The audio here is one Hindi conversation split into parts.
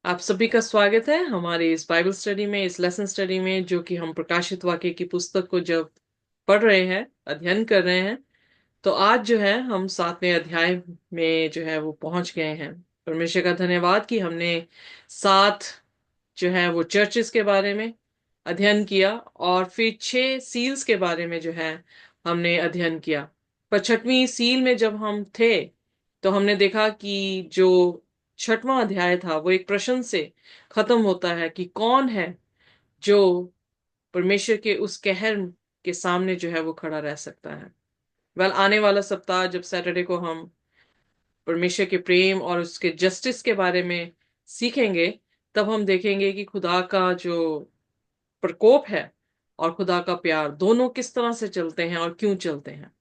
आप सभी का स्वागत है हमारे इस बाइबल स्टडी में, इस लेसन स्टडी में, जो कि हम प्रकाशित वाक्य की पुस्तक को जब पढ़ रहे हैं, अध्ययन कर रहे हैं। तो आज जो है हम 7वें अध्याय में जो है वो पहुंच गए हैं। परमेश्वर का धन्यवाद कि हमने 7 जो है वो चर्चेस के बारे में अध्ययन किया और फिर 6 सील्स के बारे में जो है हमने अध्ययन किया। पर 6वीं सील में जब हम थे तो हमने देखा कि जो 6वां अध्याय था वो एक प्रश्न से खत्म होता है कि कौन है जो परमेश्वर के उस कहर के सामने जो है वो खड़ा रह सकता है। आने वाला सप्ताह जब सैटरडे को हम परमेश्वर के प्रेम और उसके जस्टिस के बारे में सीखेंगे, तब हम देखेंगे कि खुदा का जो प्रकोप है और खुदा का प्यार दोनों किस तरह से चलते हैं और क्यों चलते हैं।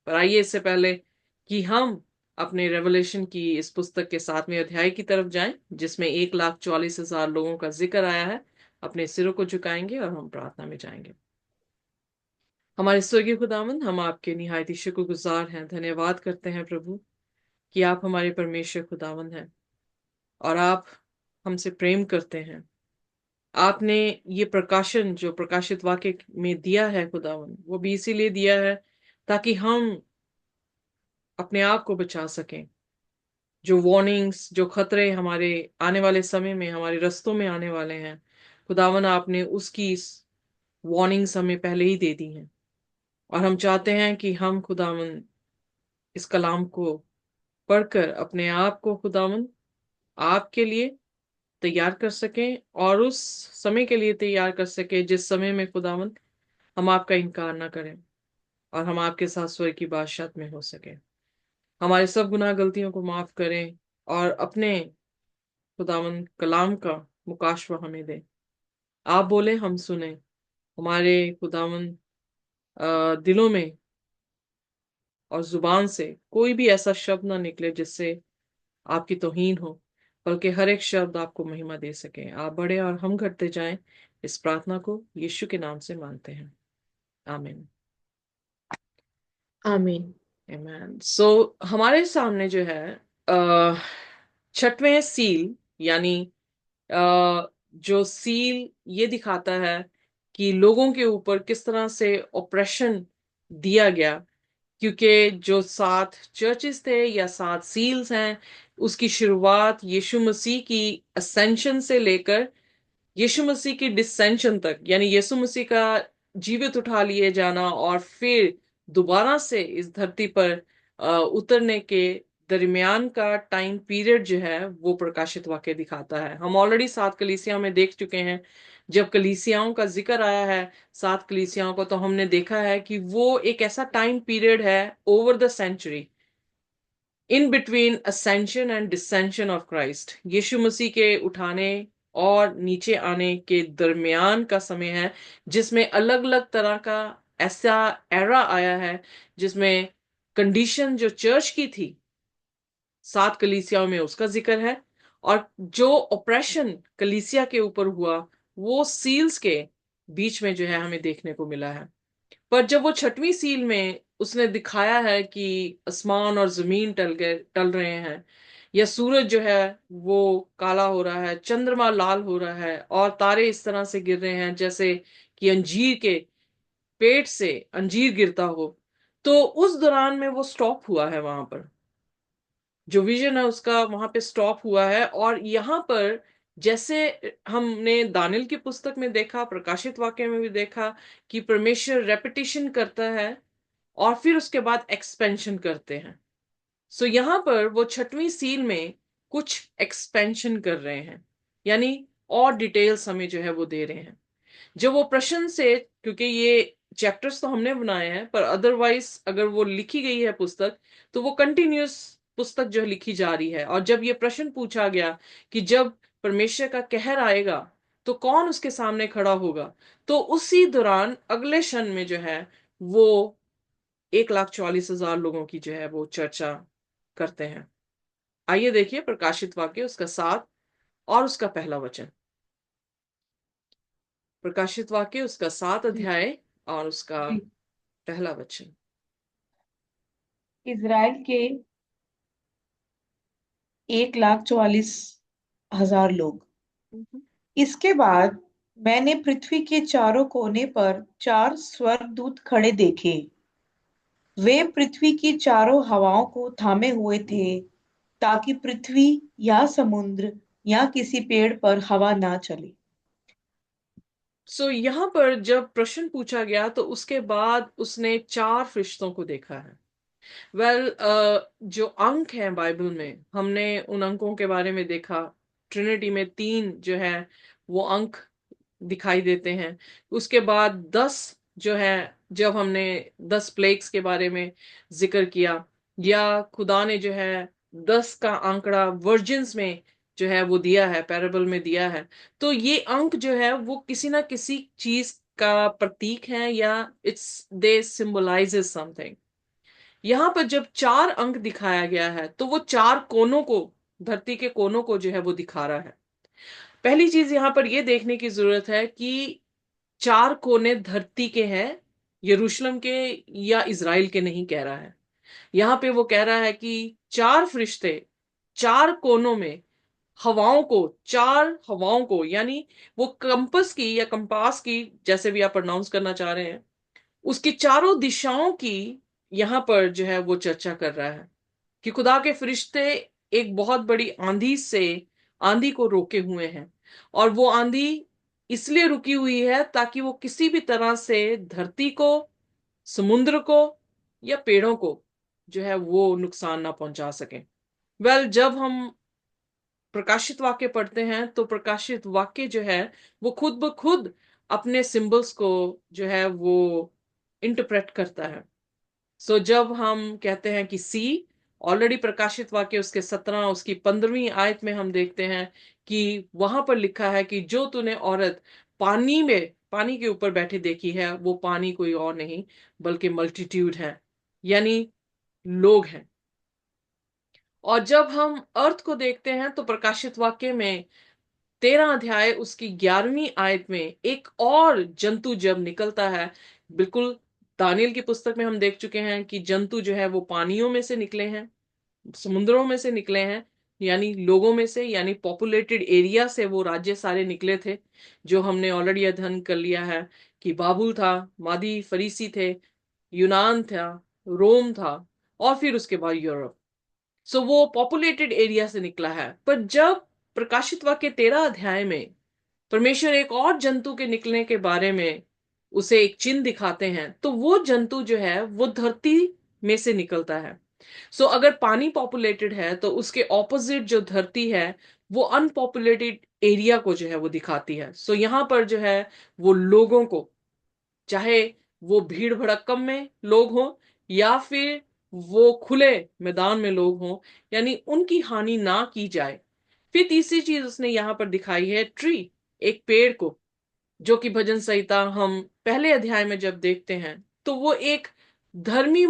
पर आइए इससे पहले कि हम अपने रेवलेशन की इस पुस्तक के 7वें अध्याय की तरफ जाएं, जिसमें 1,44,000 लोगों का जिक्र आया है, अपने सिरों को झुकाएंगे और हम प्रार्थना में जाएंगे। हमारे स्वर्गीय खुदावंद, हम आपके निहायत ही शुक्रगुजार हैं, धन्यवाद करते हैं प्रभु कि आप हमारे परमेश्वर खुदावंद हैं और आप हमसे प्रेम करते हैं। आपने ये प्रकाशन जो प्रकाशित वाक्य में दिया है खुदावंद, वो भी इसीलिए दिया है ताकि हम अपने आप को बचा सकें। जो वार्निंग्स, जो खतरे हमारे आने वाले समय में हमारे रस्तों में आने वाले हैं, खुदावन आपने उसकी वार्निंग्स हमें पहले ही दे दी हैं। और हम चाहते हैं कि हम खुदावन इस कलाम को पढ़कर अपने आप को खुदावन आपके लिए तैयार कर सकें और उस समय के लिए तैयार कर सकें जिस समय में खुदावन हम आपका इनकार ना करें और हम आपके साथ स्वर्ग की बादशाह में हो सके। हमारे सब गुनाह गलतियों को माफ करें और अपने खुदावन कलाम का मुकाशवा हमें दे। आप बोले हम सुने। हमारे खुदावन दिलों में और जुबान से कोई भी ऐसा शब्द ना निकले जिससे आपकी तौहीन हो, बल्कि हर एक शब्द आपको महिमा दे सके। आप बड़े और हम घटते जाएं। इस प्रार्थना को यीशु के नाम से मांगते हैं, आमीन। आमीन। आमीन। सो हमारे सामने जो है अ 6वें सील, यानी जो सील ये दिखाता है कि लोगों के ऊपर किस तरह से ऑपरेशन दिया गया, क्योंकि जो 7 चर्चेस थे या 7 सील्स हैं, उसकी शुरुआत यीशु मसीह की असेंशन से लेकर यीशु मसीह की डिसेंशन तक, यानी यीशु मसीह का जीवित उठा लिए जाना और फिर दोबारा से इस धरती पर उतरने के दरमियान का टाइम पीरियड जो है वो प्रकाशित वाक्य दिखाता है। हम ऑलरेडी 7 कलीसियाओं में देख चुके हैं। जब कलीसियाओं का जिक्र आया है, 7 कलीसियाओं को, तो हमने देखा है कि वो एक ऐसा टाइम पीरियड है over the century, in between ascension and descension of Christ, यीशु मसीह के उठाने और नीचे आने के दरमियान का समय है, जिसमें अलग अलग तरह का ऐसा एरा आया है जिसमें कंडीशन जो चर्च की थी 7 कलीसियाओं में उसका जिक्र है, और जो ऑपरेशन कलीसिया के ऊपर हुआ वो सील्स के बीच में जो है हमें देखने को मिला है। पर जब वो 6वीं सील में उसने दिखाया है कि आसमान और जमीन टल रहे हैं, या सूरज जो है वो काला हो रहा है, चंद्रमा लाल हो रहा है और तारे इस तरह से गिर रहे हैं जैसे कि अंजीर के पेट से अंजीर गिरता हो, तो उस दौरान में वो स्टॉप हुआ है। वहां पर जो विजन है उसका वहां पे स्टॉप हुआ है। और यहाँ पर जैसे हमने दानियल की पुस्तक में देखा, प्रकाशित वाक्य में भी देखा कि परमेश्वर रेपिटेशन करता है और फिर उसके बाद एक्सपेंशन करते हैं। सो यहां पर वो 6वीं सील में कुछ एक्सपेंशन कर रहे हैं, यानी और डिटेल्स हमें जो है वो दे रहे हैं। जब वो प्रश्न से, क्योंकि ये चैप्टर्स तो हमने बनाए हैं, पर अदरवाइज अगर वो लिखी गई है पुस्तक, तो वो कंटिन्यूस पुस्तक जो लिखी जा रही है। और जब ये प्रश्न पूछा गया कि जब परमेश्वर का कहर आएगा तो कौन उसके सामने खड़ा होगा, तो उसी दौरान अगले क्षण में जो है वो 1,44,000 लोगों की जो है वो चर्चा करते हैं। आइए देखिए प्रकाशित वाक्य उसका 7 और उसका पहला वचन। प्रकाशित वाक्य उसका 7 जी। अध्याय और उसका जी। पहला वचन। इज़राइल के 1,44,000 लोग। हम्म। इसके बाद मैंने पृथ्वी के चारों कोने पर चार स्वर्गदूत खड़े देखे। वे पृथ्वी की चारों हवाओं को थामे हुए थे, ताकि पृथ्वी या समुद्र या किसी पेड़ पर हवा ना चले। सो यहाँ पर जब प्रश्न पूछा गया तो उसके बाद उसने चार फरिश्तों को देखा है। जो अंक हैं बाइबल में, हमने उन अंकों के बारे में देखा। ट्रिनिटी में तीन जो है वो अंक दिखाई देते हैं। उसके बाद 10 जो है, जब हमने 10 प्लेग्स के बारे में जिक्र किया, या खुदा ने जो है 10 का आंकड़ा वर्जिन्स में जो है वो दिया है, पैराबल में दिया है। तो ये अंक जो है वो किसी ना किसी चीज का प्रतीक है, या इट्स दे सिंबलाइजेस समथिंग। यहां पर जब चार अंक दिखाया गया है तो वो चार कोनों को, धरती के कोनों को जो है वो दिखा रहा है। पहली चीज यहां पर यह देखने की जरूरत है कि चार कोने धरती के हैं, यरूशलेम के या इज़राइल के नहीं कह रहा है। यहां पे वो कह रहा है कि चार फरिश्ते चार कोनों में हवाओं को, चार हवाओं को, यानी वो कंपस की या कंपास की, जैसे भी आप प्रोनाउंस करना चाह रहे हैं, उसकी चारों दिशाओं की यहां पर जो है वो चर्चा कर रहा है कि खुदा के फरिश्ते एक बहुत बड़ी आंधी से आंधी को रोके हुए हैं। और वो आंधी इसलिए रुकी हुई है ताकि वो किसी भी तरह से धरती को, समुद्र को या पेड़ों को जो है वो नुकसान ना पहुंचा सके। जब हम प्रकाशित वाक्य पढ़ते हैं तो प्रकाशित वाक्य जो है वो खुद ब खुद अपने सिंबल्स को जो है वो इंटरप्रेट करता है। जब हम कहते हैं कि सी, ऑलरेडी प्रकाशित वाक्य उसके 17 उसकी 15वीं आयत में हम देखते हैं कि वहां पर लिखा है कि जो तूने औरत पानी में, पानी के ऊपर बैठी देखी है, वो पानी कोई और नहीं बल्कि मल्टीट्यूड है, यानी लोग हैं। और जब हम अर्थ को देखते हैं तो प्रकाशित वाक्य में 13 अध्याय उसकी 11वीं आयत में एक और जंतु जब निकलता है, बिल्कुल दानियल की पुस्तक में हम देख चुके हैं कि जंतु जो है वो पानियों में से निकले हैं, समुद्रों में से निकले हैं, यानी लोगों में से, यानी पॉपुलेटेड एरिया से वो राज्य सारे निकले थे, जो हमने ऑलरेडी अध्ययन कर लिया है कि बाबुल था, मादी फरीसी थे, यूनान था, रोम था, और फिर उसके बाद यूरोप। वो पॉपुलेटेड एरिया से निकला है। पर जब प्रकाशित वाक्य 13 अध्याय में परमेश्वर एक और जंतु के निकलने के बारे में उसे एक चिन्ह दिखाते हैं, तो वो जंतु जो है वो धरती में से निकलता है। अगर पानी पॉपुलेटेड है तो उसके ऑपोजिट जो धरती है वो अनपॉपुलेटेड एरिया को जो है वो दिखाती है। यहां पर जो है वो लोगों को, चाहे वो भीड़ भड़क्कम में लोग हों या फिर वो खुले मैदान में लोग हों, यानी उनकी हानि ना की जाए। फिर तीसरी चीज उसने यहां पर दिखाई है ट्री, एक पेड़ को, जो कि भजन संहिता हम पहले अध्याय में जब देखते हैं तो वो एक धर्मी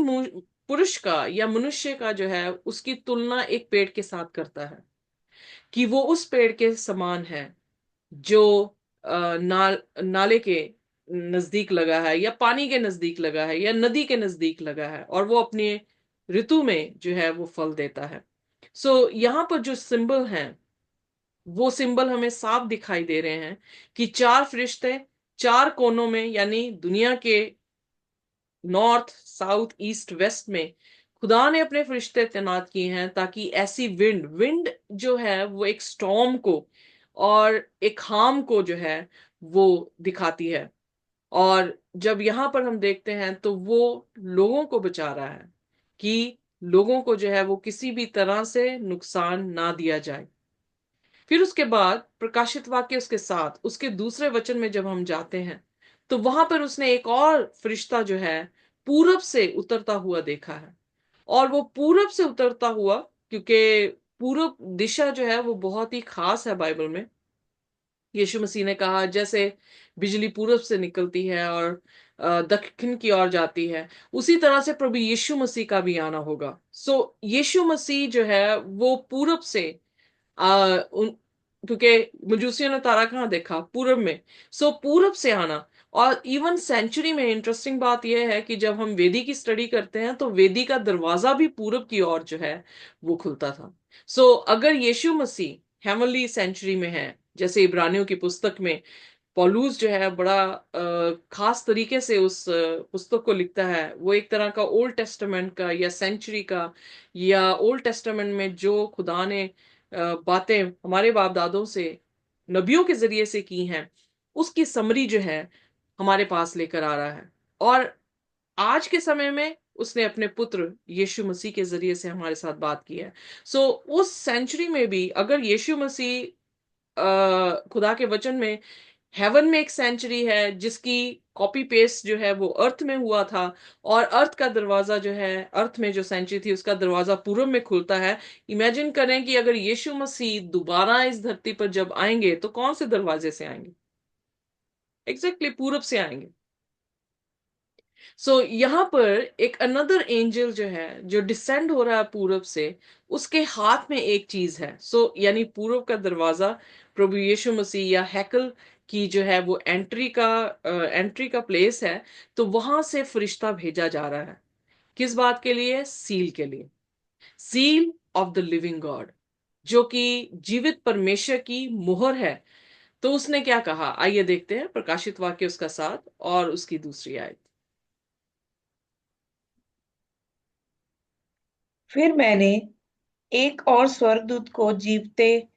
पुरुष का या मनुष्य का जो है उसकी तुलना एक पेड़ के साथ करता है कि वो उस पेड़ के समान है जो नाले के नजदीक लगा है, या पानी के नजदीक लगा है, या नदी के नजदीक लगा है, और वो अपने ऋतु में जो है वो फल देता है। यहाँ पर जो सिंबल हैं वो सिंबल हमें साफ दिखाई दे रहे हैं कि चार फरिश्ते चार कोनों में, यानी दुनिया के नॉर्थ, साउथ, ईस्ट, वेस्ट में खुदा ने अपने फरिश्ते तैनात किए हैं, ताकि ऐसी विंड विंड जो है वो एक स्टॉर्म को और एक हार्म को जो है वो दिखाती है। और जब यहां पर हम देखते हैं तो वो लोगों को बचा रहा है कि लोगों को जो है वो किसी भी तरह से नुकसान ना दिया जाए। फिर उसके बाद प्रकाशित वाक्य उसके साथ उसके दूसरे वचन में जब हम जाते हैं तो वहां पर उसने एक और फरिश्ता जो है पूरब से उतरता हुआ देखा है। और वो पूरब से उतरता हुआ, क्योंकि पूरब दिशा जो है वो बहुत ही खास है बाइबल में। यीशु मसीह ने कहा जैसे बिजली पूरब से निकलती है और दक्षिण की ओर जाती है, उसी तरह से प्रभु यीशु मसीह का भी आना होगा। यीशु मसीह जो है वो पूरब से उन, क्योंकि मजूसियों ने तारा कहाँ देखा? पूरब में। पूरब से आना। और इवन सेंचुरी में इंटरेस्टिंग बात यह है कि जब हम वेदी की स्टडी करते हैं तो वेदी का दरवाजा भी पूरब की ओर जो है वो खुलता था। अगर यीशु मसीह हेवनली सेंचुरी में है जैसे इब्रानियों की पुस्तक में पौलुस जो है बड़ा खास तरीके से उस पुस्तक को लिखता है। वो एक तरह का ओल्ड टेस्टामेंट का या सेंचुरी का, या ओल्ड टेस्टामेंट में जो खुदा ने बातें हमारे बाप दादों से नबियों के जरिए से की हैं, उसकी समरी जो है हमारे पास लेकर आ रहा है। और आज के समय में उसने अपने पुत्र यीशु मसीह के जरिए से हमारे साथ बात की है। सो उस सेंचुरी में भी अगर यीशु मसीह खुदा के वचन में हेवन में एक सेंचुरी है जिसकी कॉपी पेस्ट जो है वो अर्थ में हुआ था, और अर्थ का दरवाजा जो है, अर्थ में जो सेंचुरी थी उसका दरवाजा पूरब में खुलता है। इमेजिन करें कि अगर यीशु मसीह दोबारा इस धरती पर जब आएंगे तो कौन से दरवाजे से आएंगे? एग्जैक्टली पूरब से आएंगे। सो यहाँ पर एक अनदर एंजल जो है जो डिसेंड हो रहा है पूरब से, उसके हाथ में एक चीज है। यानी पूरब का दरवाजा प्रभु यीशु मसीह या हैकल की जो है वो एंट्री का प्लेस है। तो वहां से फरिश्ता भेजा जा रहा है। किस बात के लिए? सील के लिए। Seal of the living God, जो कि जीवित परमेश्वर की मुहर है। तो उसने क्या कहा, आइए देखते हैं प्रकाशित वाक्य उसका 7 और उसकी दूसरी आयत। फिर मैंने एक और स्वर्गदूत को जीवते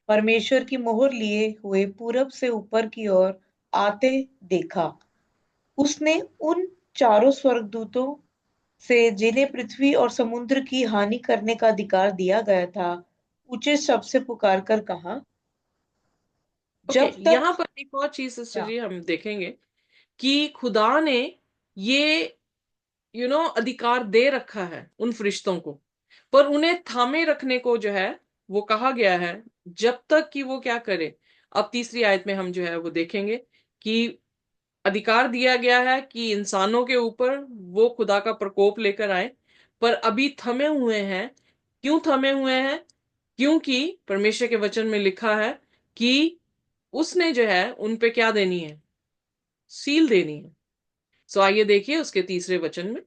परमेश्वर की मोहर लिए हुए पूरब से ऊपर की ओर आते देखा। उसने उन चारों स्वर्गदूतों से जिन्हें पृथ्वी और समुद्र की हानि करने का अधिकार दिया गया था, ऊंचे शब्द से पुकार कर कहा, ओके, जब यहाँ तक पर एक और चीज क्या। सिस्टर जी हम देखेंगे कि खुदा ने ये अधिकार दे रखा है उन फरिश्तों को, पर उन्हें थामे रखने को जो है वो कहा गया है जब तक कि वो क्या करे। अब तीसरी आयत में हम जो है वो देखेंगे कि अधिकार दिया गया है कि इंसानों के ऊपर वो खुदा का प्रकोप लेकर आए, पर अभी थमे हुए हैं। क्यों थमे हुए हैं? क्योंकि परमेश्वर के वचन में लिखा है कि उसने जो है उन पे क्या देनी है? सील देनी है। आइए देखिए उसके तीसरे वचन में।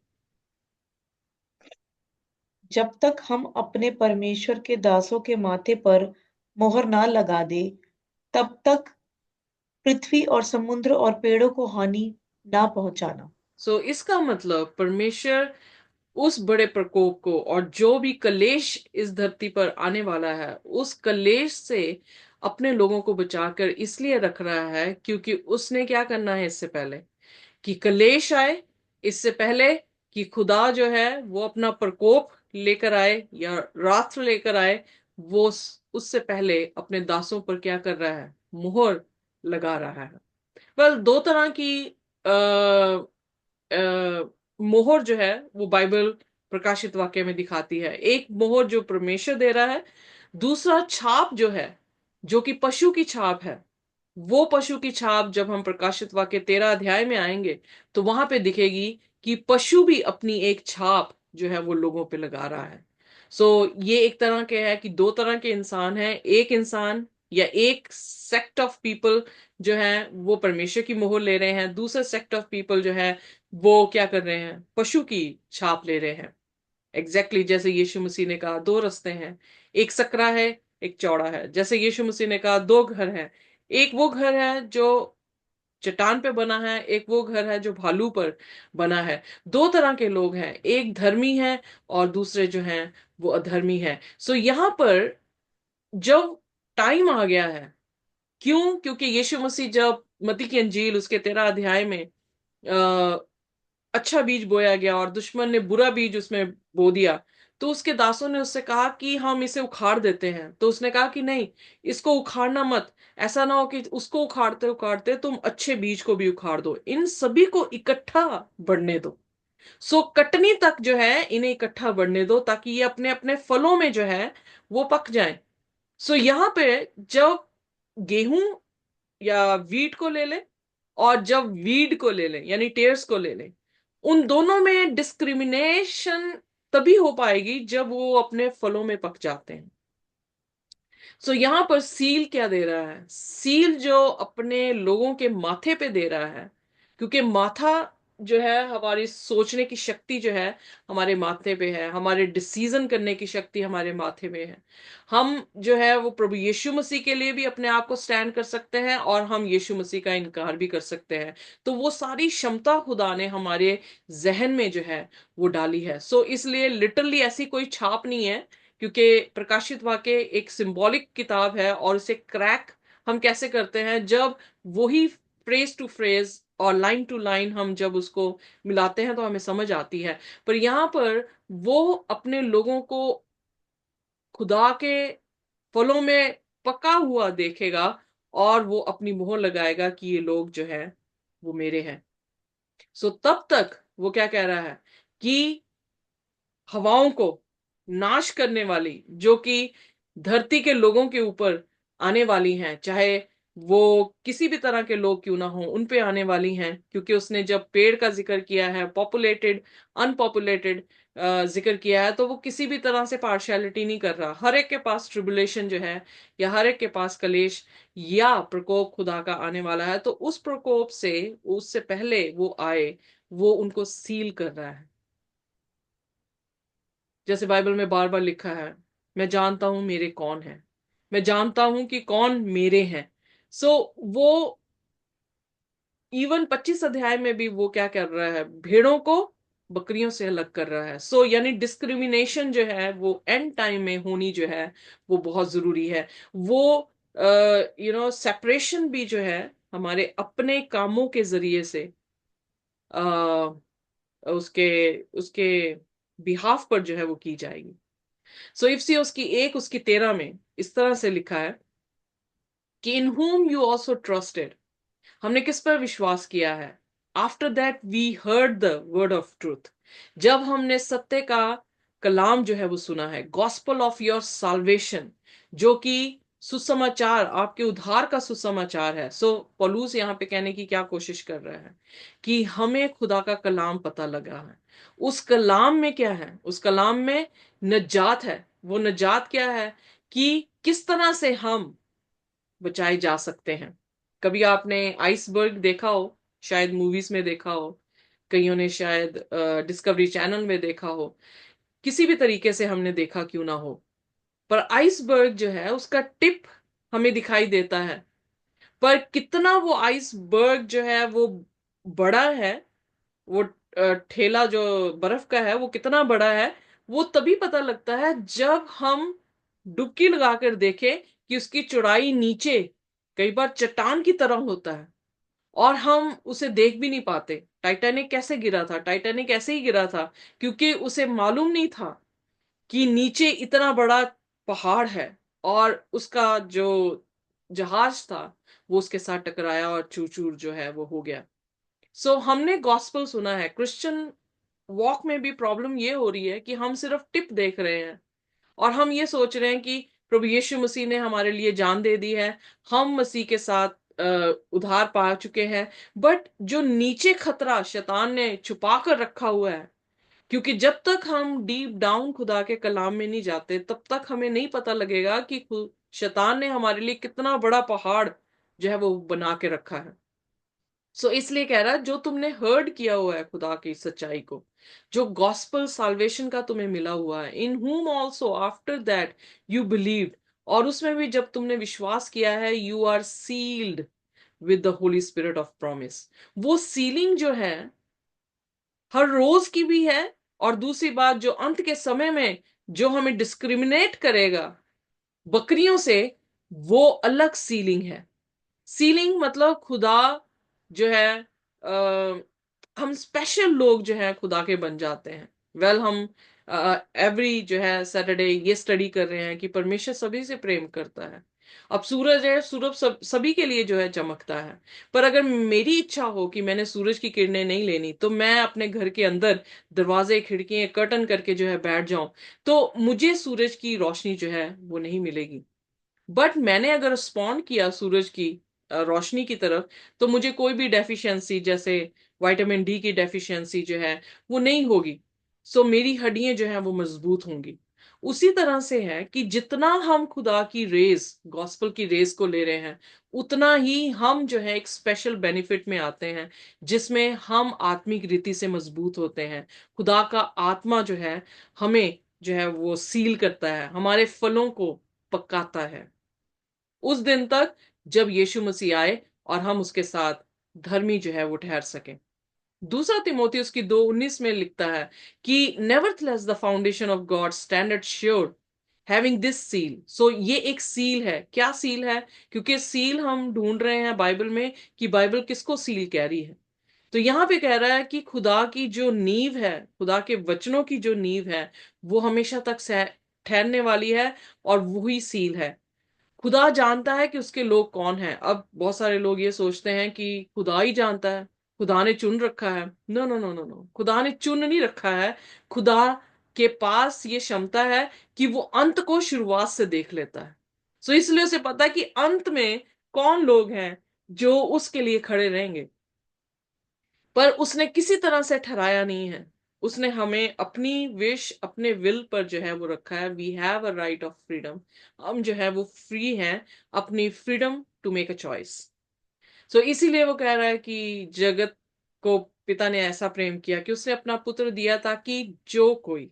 जब तक हम अपने परमेश्वर के दासों के माथे पर मोहर ना लगा दे, तब तक पृथ्वी और समुद्र और पेड़ों को हानि ना पहुंचाना। इसका मतलब परमेश्वर उस बड़े प्रकोप को और जो भी कलेश इस धरती पर आने वाला है, उस कलेश से अपने लोगों को बचाकर इसलिए रख रहा है क्योंकि उसने क्या करना है इससे पहले कि कलेश आए, इससे पहले कि खुदा जो है वो अपना प्रकोप लेकर आए या रात्र लेकर आए, वो उससे पहले अपने दासों पर क्या कर रहा है? मुहर लगा रहा है। दो तरह की मोहर जो है वो बाइबल प्रकाशित वाक्य में दिखाती है। एक मोहर जो परमेश्वर दे रहा है, दूसरा छाप जो है, जो कि पशु की छाप है। वो पशु की छाप जब हम प्रकाशित वाक्य 13 अध्याय में आएंगे तो वहां पे दिखेगी कि पशु भी अपनी एक छाप जो है वो लोगों पे लगा रहा है। ये एक तरह के है कि दो तरह के इंसान हैं। एक इंसान या एक सेक्ट ऑफ पीपल जो है वो परमेश्वर की मोहर ले रहे हैं, दूसरा सेक्ट ऑफ पीपल जो है वो क्या कर रहे हैं? पशु की छाप ले रहे हैं। एग्जैक्टली जैसे यीशु मसीह ने कहा दो रास्ते हैं, एक सकरा है, एक चौड़ा है। जैसे यीशु मसीह ने कहा दो घर हैं, एक वो घर है जो चट्टान पे बना है, एक वो घर है जो भालू पर बना है। दो तरह के लोग हैं, एक धर्मी है और दूसरे जो हैं वो अधर्मी है। यहाँ पर जब टाइम आ गया है, क्यों? क्योंकि यीशु मसीह जब मत्ती की अंजील उसके 13 अध्याय में अच्छा बीज बोया गया और दुश्मन ने बुरा बीज उसमें बो दिया, तो उसके दासों ने उससे कहा कि हम इसे उखाड़ देते हैं। तो उसने कहा कि नहीं, इसको उखाड़ना मत। ऐसा ना हो कि उसको उखाड़ते उखाड़ते तुम अच्छे बीज को भी उखाड़ दो, इन सभी को इकट्ठा बढ़ने दो। कटनी तक जो है इन्हें इकट्ठा बढ़ने दो ताकि ये अपने अपने फलों में जो है वो पक जाएं। यहां पे जब गेहूं या वीट को ले ले और जब वीड को ले ले यानी टेर्स को ले ले, उन दोनों में डिस्क्रिमिनेशन तभी हो पाएगी जब वो अपने फलों में पक जाते हैं। यहां पर सील क्या दे रहा है? सील जो अपने लोगों के माथे पे दे रहा है, क्योंकि माथा जो है हमारी सोचने की शक्ति जो है हमारे माथे पे है, हमारे डिसीजन करने की शक्ति हमारे माथे में है। हम जो है वो प्रभु यीशु मसीह के लिए भी अपने आप को स्टैंड कर सकते हैं और हम यीशु मसीह का इनकार भी कर सकते हैं। तो वो सारी क्षमता खुदा ने हमारे जहन में जो है वो डाली है। सो इसलिए लिटरली ऐसी कोई छाप नहीं है, क्योंकि प्रकाशित वाक्य एक सिंबॉलिक किताब है और इसे क्रैक हम कैसे करते हैं, जब वही फ्रेज टू फ्रेज और लाइन टू लाइन हम जब उसको मिलाते हैं तो हमें समझ आती है। पर यहां पर वो अपने लोगों को खुदा के फलों में पका हुआ देखेगा और वो अपनी मोहर लगाएगा कि ये लोग जो है वो मेरे हैं। सो तब तक वो क्या कह रहा है कि हवाओं को नाश करने वाली जो कि धरती के लोगों के ऊपर आने वाली हैं, चाहे वो किसी भी तरह के लोग क्यों ना हो, उन पे आने वाली हैं। क्योंकि उसने जब पेड़ का जिक्र किया है, पॉपुलेटेड अनपॉपुलेटेड जिक्र किया है, तो वो किसी भी तरह से पार्शियलिटी नहीं कर रहा। हर एक के पास ट्रिबुलेशन जो है या हर एक के पास कलेश या प्रकोप खुदा का आने वाला है। तो उस प्रकोप से उससे पहले वो आए, वो उनको सील कर रहा है। जैसे बाइबल में बार बार लिखा है, मैं जानता हूं मेरे कौन है, मैं जानता हूं कि कौन मेरे हैं। सो वो इवन 25 अध्याय में भी वो क्या कर रहा है, भेड़ों को बकरियों से अलग कर रहा है। सो यानी डिस्क्रिमिनेशन जो है वो एंड टाइम में होनी जो है वो बहुत जरूरी है। वो सेपरेशन भी जो है हमारे अपने कामों के जरिए से उसके उसके बिहाफ पर जो है वो की जाएगी। सो इफ्सी उसकी 1 उसकी 13 में इस तरह से लिखा है कि in whom you also trusted, हमने किस पर विश्वास किया है, after that we heard the word of truth, जब हमने सत्य का कलाम जो है वो सुना है, गॉस्पल ऑफ योर साल्वेशन, जो कि सुसमाचार, आपके उद्धार का सुसमाचार है। सो पौलुस यहाँ पे कहने की क्या कोशिश कर रहा है कि हमें खुदा का कलाम पता लगा है। उस कलाम में क्या है, उस कलाम में नजात है। वो नजात क्या है कि किस तरह से हम बचाए जा सकते हैं। कभी आपने आइसबर्ग देखा हो, शायद मूवीज में देखा हो, कईयों ने शायद डिस्कवरी चैनल में देखा हो, किसी भी तरीके से हमने देखा क्यों ना हो, पर आइसबर्ग जो है उसका टिप हमें दिखाई देता है। पर कितना वो आइसबर्ग जो है वो बड़ा है, वो ठेला जो बर्फ का है वो कितना बड़ा है, वो तभी पता लगता है जब हम डुबकी लगाकर देखें कि उसकी चौड़ाई नीचे कई बार चट्टान की तरह होता है और हम उसे देख भी नहीं पाते। टाइटैनिक कैसे गिरा था, टाइटैनिक ऐसे ही गिरा था क्योंकि उसे मालूम नहीं था कि नीचे इतना बड़ा पहाड़ है और उसका जो जहाज था वो उसके साथ टकराया और चूर चूर जो है वो हो गया। सो हमने गॉस्पल सुना है। क्रिश्चियन वॉक में भी प्रॉब्लम ये हो रही है कि हम सिर्फ टिप देख रहे हैं और हम ये सोच रहे हैं कि प्रभु यीशु मसीह ने हमारे लिए जान दे दी है, हम मसीह के साथ उधार पा चुके हैं। बट जो नीचे खतरा शैतान ने छुपा कर रखा हुआ है, क्योंकि जब तक हम डीप डाउन खुदा के कलाम में नहीं जाते तब तक हमें नहीं पता लगेगा कि शैतान ने हमारे लिए कितना बड़ा पहाड़ जो है वो बना के रखा है। सो इसलिए कह रहा है जो तुमने हर्ड किया हुआ है खुदा की सच्चाई को, जो गॉस्पल साल्वेशन का तुम्हें मिला हुआ है, in whom also after that you believed, और उसमें भी जब तुमने विश्वास किया है, you are sealed with the holy spirit of promise. वो सीलिंग जो है हर रोज की भी है, और दूसरी बात जो अंत के समय में जो हमें डिस्क्रिमिनेट करेगा बकरियों से, वो अलग सीलिंग है। सीलिंग मतलब खुदा जो है हम स्पेशल लोग जो है खुदा के बन जाते हैं। हम एवरी जो है सैटरडे ये स्टडी कर रहे हैं कि परमेश्वर सभी से प्रेम करता है। अब सूरज है, सूरज सभी के लिए जो है चमकता है। पर अगर मेरी इच्छा हो कि मैंने सूरज की किरणें नहीं लेनी, तो मैं अपने घर के अंदर दरवाजे खिड़कियां कर्टन करके जो है बैठ जाऊं, तो मुझे सूरज की रोशनी जो है वो नहीं मिलेगी। बट मैंने अगर रिस्पॉन्ड किया सूरज की रोशनी की तरफ, तो मुझे कोई भी डेफिशिएंसी जैसे विटामिन डी की डेफिशिएंसी जो है वो नहीं होगी। सो मेरी हड्डियां जो है वो मजबूत होंगी। उसी तरह से है कि जितना हम खुदा की रेस, गॉस्पल की रेस को ले रहे हैं, उतना ही हम जो है एक स्पेशल बेनिफिट में आते हैं, जिसमें हम आत्मिक रीति से मजबूत होते हैं। खुदा का आत्मा जो है हमें जो है वो सील करता है, हमारे फलों को पकाता है उस दिन तक जब यीशु मसीह आए और हम उसके साथ धर्मी जो है वो ठहर सके। दूसरा तिमोथियुस की 2:19 में लिखता है कि nevertheless the foundation of God standard sure having this seal. So ये एक सील है। क्या सील है? क्योंकि सील हम ढूंढ रहे हैं बाइबल में कि बाइबल किसको सील कह रही है। तो यहां पे कह रहा है कि खुदा की जो नींव है, खुदा के वचनों की जो नींव है, वो हमेशा तक ठहरने वाली है, और वही सील है। खुदा जानता है कि उसके लोग कौन हैं। अब बहुत सारे लोग ये सोचते हैं कि खुदा ही जानता है, खुदा ने चुन रखा है। No no no no no, खुदा ने चुन नहीं रखा है। खुदा के पास ये क्षमता है कि वो अंत को शुरुआत से देख लेता है। सो इसलिए उसे पता है कि अंत में कौन लोग हैं जो उसके लिए खड़े रहेंगे। पर उसने किसी तरह से ठहराया नहीं है। उसने हमें अपनी विश, अपने विल पर जो है वो रखा है। We have a right of freedom. हम जो है वो फ्री हैं अपनी freedom to make a choice. So इसीलिए वो कह रहा है कि जगत को पिता ने ऐसा प्रेम किया कि उसने अपना पुत्र दिया, ताकि जो कोई,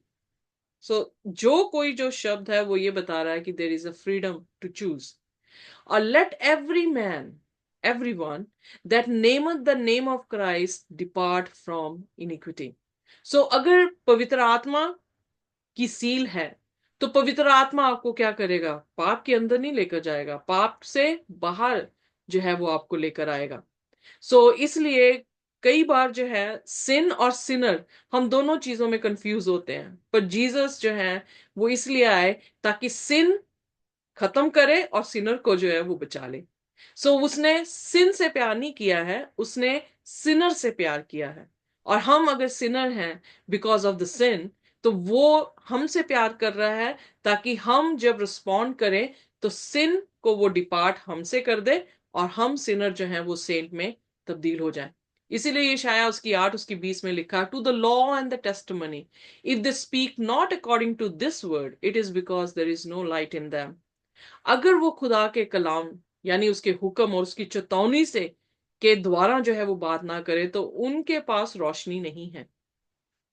जो कोई, जो शब्द है वो ये बता रहा है कि there is a freedom to choose. Or let every man, everyone that nameth the name of Christ depart from iniquity. So अगर पवित्र आत्मा की सील है, तो पवित्र आत्मा आपको क्या करेगा? पाप के अंदर नहीं लेकर जाएगा, पाप से बाहर जो है वो आपको लेकर आएगा। इसलिए कई बार जो है सिन और सिनर, हम दोनों चीजों में कंफ्यूज होते हैं। पर जीसस जो है वो इसलिए आए ताकि सिन खत्म करे और सिनर को जो है वो बचा ले। उसने सिन से प्यार नहीं किया है, उसने सिनर से प्यार किया है। और हम अगर सिनर हैं बिकॉज ऑफ द सिन, तो वो हमसे प्यार कर रहा है ताकि हम जब रिस्पॉन्ड करें तो सिन को वो डिपार्ट हमसे कर दे, और हम सिनर जो है वो सेंट में तब्दील हो जाए। इसीलिए ये शाया उसकी 8 उसकी 20 में लिखा, to the law and the testimony if they speak not according to this word it is because there is no light in them. अगर वो खुदा के कलाम यानी उसके हुक्म और उसकी चेतावनी से के द्वारा जो है वो बात ना करे, तो उनके पास रोशनी नहीं है।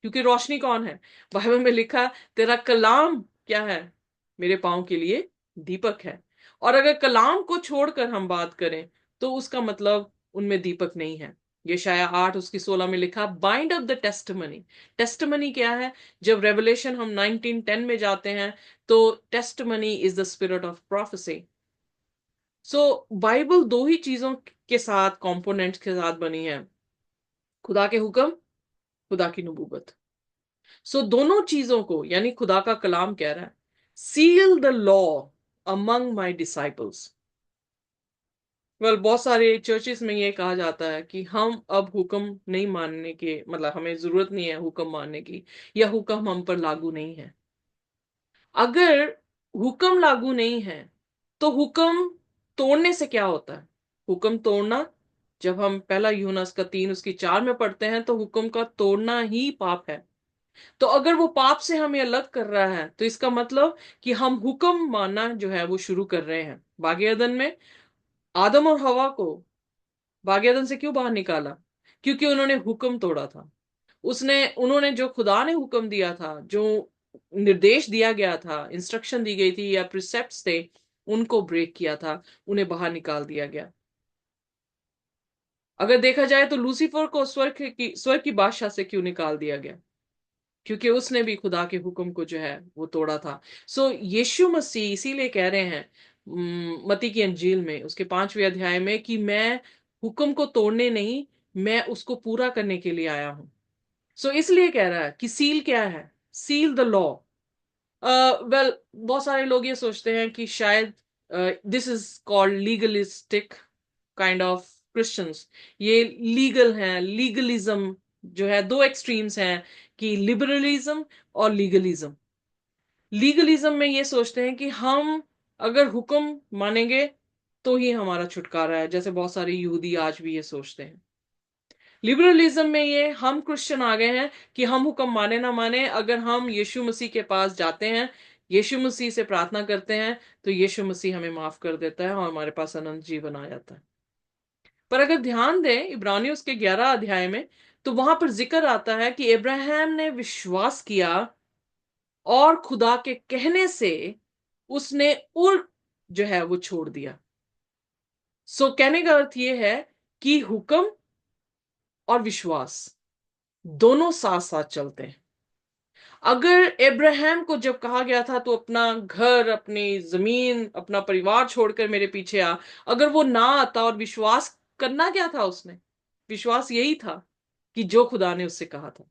क्योंकि रोशनी कौन है? बाइबल में लिखा, तेरा कलाम क्या है? मेरे पांव के लिए दीपक है। और अगर कलाम को छोड़कर हम बात करें, तो उसका मतलब उनमें दीपक नहीं है। ये शाया 8 उसकी 16 में लिखा, bind up the testimony. Testimony क्या है? जब रेवलेशन हम 19:10 में जाते हैं, तो testimony is the spirit of prophecy. Bible दो ही चीजों के साथ, कंपोनेंट्स के साथ बनी है, खुदा के हुक्म, खुदा की नबूवत। दोनों चीजों को, यानी खुदा का कलाम कह रहा है, seal the law among my disciples. बहुत सारे चर्चेस में ये कहा जाता है कि हम अब हुक्म नहीं मानने के, मतलब हमें जरूरत नहीं है हुक्म मानने की, या हुक्म हम पर लागू नहीं है। अगर हुक्म लागू नहीं है, तो हुक्म तोड़ने से क्या होता है? हुक्म तोड़ना, जब हम पहला यूहन्ना उसका 3 उसकी 4 में पढ़ते हैं, तो हुक्म का तोड़ना ही पाप है। तो अगर वो पाप से हमें अलग कर रहा है, तो इसका मतलब कि हम हुक्म मानना जो है वो शुरू कर रहे हैं। बागे अदन में आदम और हवा को बागे अदन से क्यों बाहर निकाला? क्योंकि उन्होंने हुक्म तोड़ा था। उन्होंने जो खुदा ने हुक्म दिया था, जो निर्देश दिया गया था, इंस्ट्रक्शन दी गई थी या प्रिसेप्ट्स थे, उनको ब्रेक किया था, उन्हें बाहर निकाल दिया गया। अगर देखा जाए तो लूसीफर को स्वर्ग की बादशाह से क्यों निकाल दिया गया? क्योंकि उसने भी खुदा के हुक्म को जो है वो तोड़ा था। यीशु मसीह इसीलिए कह रहे हैं मत्ती की अंजील में उसके 5वें अध्याय में कि मैं हुक्म को तोड़ने नहीं, मैं उसको पूरा करने के लिए आया हूं। इसलिए कह रहा है कि सील क्या है? Seal the law. बहुत सारे लोग ये सोचते हैं कि शायद this is called legalistic kind of Christians. ये लीगल है, लीगलिज्म जो है, दो एक्सट्रीम्स हैं कि लिबरलिज्म और लीगलिज्म। लीगलिज्म में ये सोचते हैं कि हम अगर हुक्म मानेंगे तो ही हमारा छुटकारा है, जैसे बहुत सारे यहूदी आज भी ये सोचते हैं। लिबरलिज्म में ये हम क्रिश्चियन आ गए हैं कि हम हुक्म माने ना माने, अगर हम यीशु मसीह के पास जाते हैं यीशु मसीह से प्रार्थना करते हैं तो यीशु मसीह हमें माफ कर देता है और हमारे पास अनंत जीवन आ जाता है। पर अगर ध्यान दें इब्रानियों उसके 11 अध्याय में, तो वहां पर जिक्र आता है कि इब्राहिम ने विश्वास किया और खुदा के कहने से उसने उल्ट जो है वो छोड़ दिया। कहने का अर्थ ये है कि हुक्म और विश्वास दोनों साथ साथ चलते हैं। अगर इब्राहिम को जब कहा गया था तो अपना घर, अपनी जमीन, अपना परिवार छोड़कर मेरे पीछे आ, अगर वो ना आता और विश्वास करना क्या था उसने? विश्वास यही था कि जो खुदा ने उससे कहा था।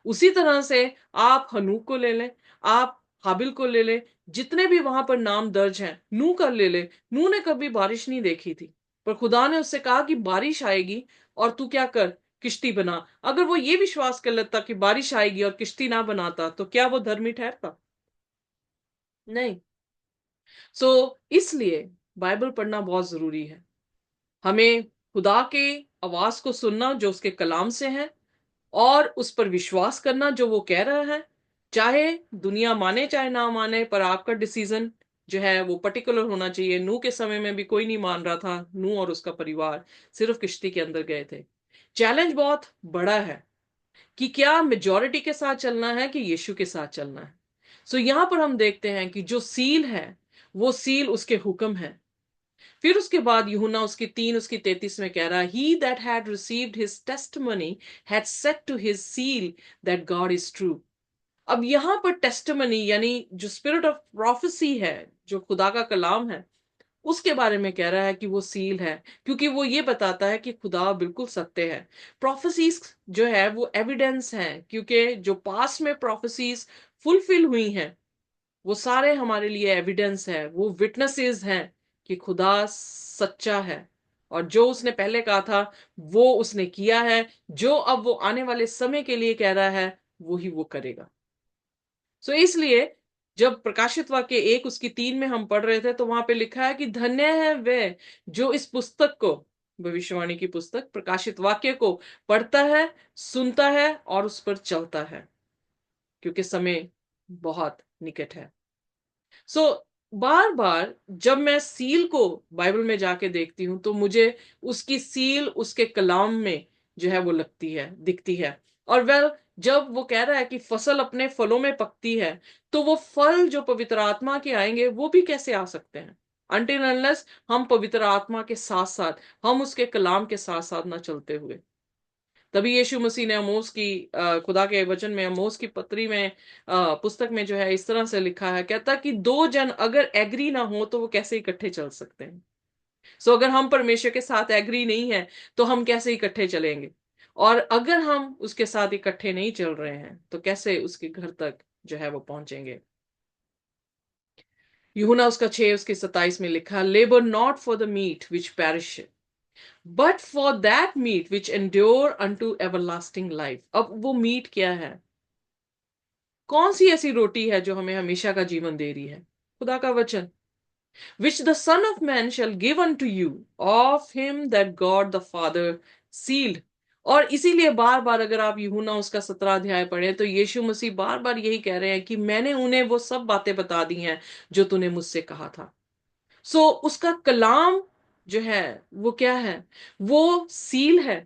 उसी तरह से आप हनूक को ले लें, आप हाबिल को ले लें, जितने भी वहां पर नाम दर्ज हैं, नू का ले ले। नू ने कभी बारिश नहीं देखी थी, पर खुदा ने उससे कहा कि बारिश आएगी और तू क्या कर, किश्ती बना। अगर वो ये विश्वास कर लेता कि बारिश आएगी और किश्ती ना बनाता, तो क्या वो धर्मी ठहरता? नहीं। इसलिए बाइबल पढ़ना बहुत जरूरी है। हमें खुदा के आवाज को सुनना जो उसके कलाम से है, और उस पर विश्वास करना जो वो कह रहा है। चाहे दुनिया माने चाहे ना माने, पर आपका डिसीजन जो है वो पर्टिकुलर होना चाहिए। नूह के समय में भी कोई नहीं मान रहा था, नूह और उसका परिवार सिर्फ किश्ती के अंदर गए थे। चैलेंज बहुत बड़ा है कि क्या मेजॉरिटी के साथ चलना है कि यीशु के साथ चलना है। यहां पर हम देखते हैं कि जो सील है वो सील उसके हुक्म है। फिर उसके बाद यूहन्ना उसकी 3 उसकी 33 में कह रहा है, he that had received his testimony had set to his seal that God is true. अब यहां पर टेस्टमनी यानी जो स्पिरिट ऑफ प्रोफेसी है, जो खुदा का कलाम है, उसके बारे में कह रहा है कि वो सील है, क्योंकि वो ये बताता है कि खुदा बिल्कुल सत्य है। प्रोफेसीज जो है वो एविडेंस है, क्योंकि जो पास में प्रोफेसीज फुलफिल हुई हैं वो सारे हमारे लिए एविडेंस है, वो विटनेसेस हैं कि खुदा सच्चा है। और जो उसने पहले कहा था वो उसने किया है, जो अब वो आने वाले समय के लिए कह रहा है वो ही वो करेगा। इसलिए जब प्रकाशित वाक्य 1 उसकी 3 में हम पढ़ रहे थे तो वहां पे लिखा है कि धन्य है वे जो इस पुस्तक को, भविष्यवाणी की पुस्तक प्रकाशित वाक्य को पढ़ता है, सुनता है और उस पर चलता है, क्योंकि समय बहुत निकट है। सो बार बार जब मैं सील को बाइबल में जाके देखती हूं तो मुझे उसकी सील उसके कलाम में जो है वो लगती है, दिखती है। और वेल, जब वो कह रहा है कि फसल अपने फलों में पकती है, तो वो फल जो पवित्र आत्मा के आएंगे वो भी कैसे आ सकते हैं अनटिल अनलेस हम पवित्र आत्मा के साथ साथ, हम उसके कलाम के साथ साथ ना चलते हुए। तभी यीशु मसीह ने अमोस की खुदा के वचन में, अमोस की पत्री में, पुस्तक में जो है इस तरह से लिखा है, कहता कि दो जन अगर एग्री ना हो तो वो कैसे इकट्ठे चल सकते हैं। अगर हम परमेश्वर के साथ एग्री नहीं है तो हम कैसे इकट्ठे चलेंगे? और अगर हम उसके साथ इकट्ठे नहीं चल रहे हैं तो कैसे उसके घर तक जो है वो पहुंचेंगे? यूहन्ना उसका 6 उसके 27 में लिखा, labour not for the meat which perish but for that meat which endure unto everlasting life. अब वो मीट क्या है? कौन सी ऐसी रोटी है जो हमें हमेशा का जीवन दे रही है? खुदा का वचन, which the son of man shall give unto you of him that God the father sealed. और इसीलिए बार बार अगर आप यूहन्ना उसका 17 अध्याय पढ़े तो यीशु मसीह बार बार यही कह रहे हैं कि मैंने उन्हें वो सब बातें बता दी हैं जो तूने मुझसे कहा था। उसका कलाम जो है वो क्या है? वो सील है।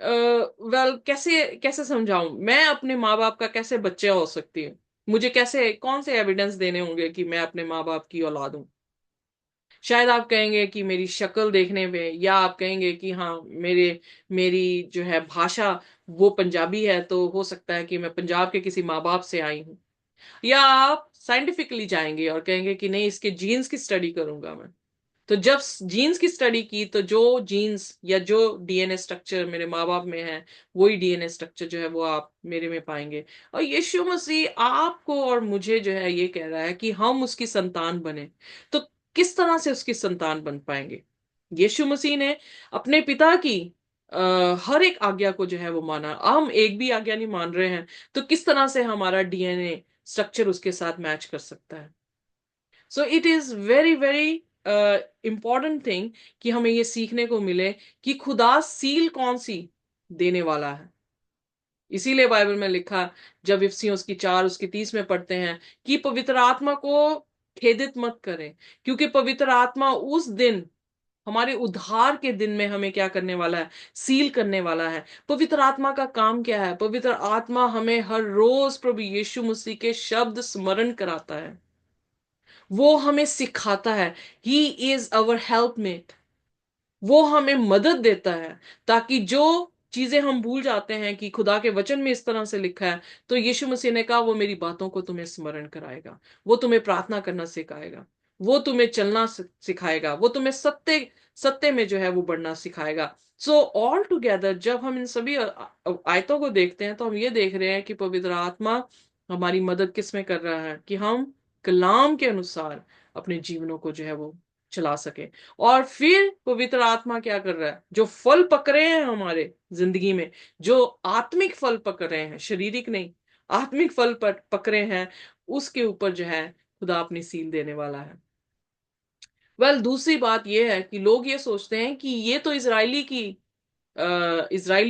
वेल, कैसे कैसे समझाऊं मैं? अपने माँ बाप का कैसे बच्चा हो सकती हूँ? मुझे कैसे, कौन से एविडेंस देने होंगे कि मैं अपने माँ बाप की औलाद हूं? शायद आप कहेंगे कि मेरी शक्ल देखने पे, या आप कहेंगे कि हाँ मेरे मेरी जो है भाषा वो पंजाबी है, तो हो सकता है कि मैं पंजाब के किसी माँ बाप से आई हूं। या आप साइंटिफिकली जाएंगे और कहेंगे कि नहीं, इसके जीन्स की स्टडी करूंगा मैं। तो जब जीन्स की स्टडी की तो जो जीन्स या जो डीएनए स्ट्रक्चर मेरे माँ बाप में है, वही डीएनए स्ट्रक्चर जो है वो आप मेरे में पाएंगे। और यीशु मसीह आपको और मुझे जो है ये कह रहा है कि हम उसकी संतान बने। तो किस तरह से उसकी संतान बन पाएंगे? यीशु मसीह ने अपने पिता की हर एक आज्ञा को जो है वो माना। हम एक भी आज्ञा नहीं मान रहे हैं, तो किस तरह से हमारा डीएनए स्ट्रक्चर उसके साथ मैच कर सकता है? It is very very important thing कि हमें ये सीखने को मिले कि खुदा सील कौन सी देने वाला है। इसीलिए बाइबल में लिखा, जब इफिसियों उसकी 4 उसकी 30 में पढ़ते हैं कि पवित्र आत्मा को खेदित मत करें, क्योंकि पवित्र आत्मा उस दिन, हमारे उद्धार के दिन में हमें क्या करने वाला है, सील करने वाला है। पवित्र आत्मा का काम क्या है? पवित्र आत्मा हमें हर रोज प्रभु यीशु मसीह के शब्द स्मरण कराता है, वो हमें सिखाता है। ही इज अवर हेल्पमेट, वो हमें मदद देता है, ताकि जो चीजें हम भूल जाते हैं कि खुदा के वचन में इस तरह से लिखा है, तो यीशु मसीह ने कहा वो मेरी बातों को तुम्हें स्मरण कराएगा, वो तुम्हें प्रार्थना करना सिखाएगा, वो तुम्हें चलना सिखाएगा, वो तुम्हें सत्य सत्य में जो है वो बढ़ना सिखाएगा। सो ऑल टुगेदर जब हम इन सभी आयतों को देखते हैं, तो हम ये देख रहे हैं कि पवित्र आत्मा हमारी मदद किस में कर रहा है, कि हम कलाम के अनुसार अपने जीवनों को जो है वो चला सके। और फिर पवित्र आत्मा क्या कर रहा है, जो फल पक रहे हैं हमारे जिंदगी में, जो आत्मिक फल पक रहे हैं, शारीरिक नहीं, आत्मिक फल पक रहे हैं, उसके ऊपर जो है खुदा अपनी सील देने वाला है। दूसरी बात यह है कि लोग ये सोचते हैं कि ये तो इजरायली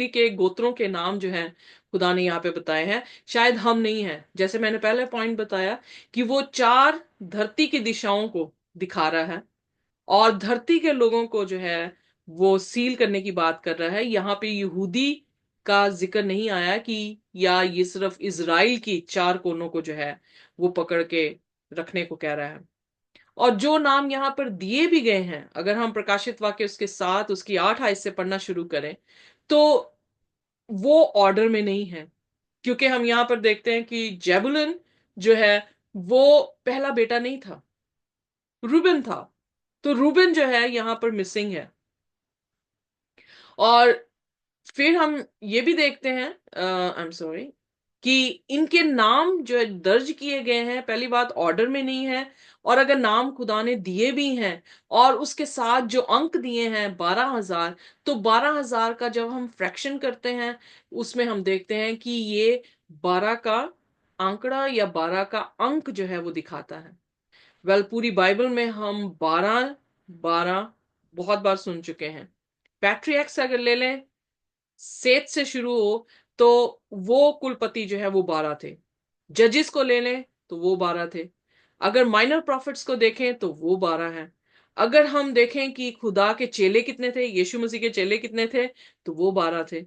के गोत्रों के नाम जो हैं खुदा ने यहाँ पे बताए हैं, शायद हम नहीं हैं। जैसे मैंने पहले पॉइंट बताया कि वो 4 धरती की दिशाओं को दिखा रहा है, और धरती के लोगों को जो है वो सील करने की बात कर रहा है। यहाँ पे यहूदी का जिक्र नहीं आया कि, या ये सिर्फ इजराइल की 4 कोनों को जो है वो पकड़ के रखने को कह रहा है। और जो नाम यहाँ पर दिए भी गए हैं, अगर हम प्रकाशित वाक्य उसके 7 उसकी 8 आयत से पढ़ना शुरू करें, तो वो ऑर्डर में नहीं है। क्योंकि हम यहाँ पर देखते हैं कि जेबुलन जो है वो पहला बेटा नहीं था, रूबेन था। तो रूबेन जो है यहां पर मिसिंग है। और फिर हम ये भी देखते हैं, आई एम सॉरी, कि इनके नाम जो है दर्ज किए गए हैं, पहली बात ऑर्डर में नहीं है। और अगर नाम खुदा ने दिए भी हैं, और उसके साथ जो अंक दिए हैं 12,000, तो 12,000 का जब हम फ्रैक्शन करते हैं, उसमें हम देखते हैं कि ये 12 का आंकड़ा या 12 का अंक जो है वो दिखाता है। पूरी बाइबल में हम 12 12 बहुत बार सुन चुके हैं। पैट्रियर्क्स अगर ले लें, सेत से शुरू हो, तो वो कुलपति जो है वो 12 थे। जजिस को ले लें तो वो 12 थे। अगर माइनर प्रॉफिट्स को देखें तो वो 12 हैं। अगर हम देखें कि खुदा के चेले कितने थे, यीशु मसीह के चेले कितने थे, तो वो 12 थे।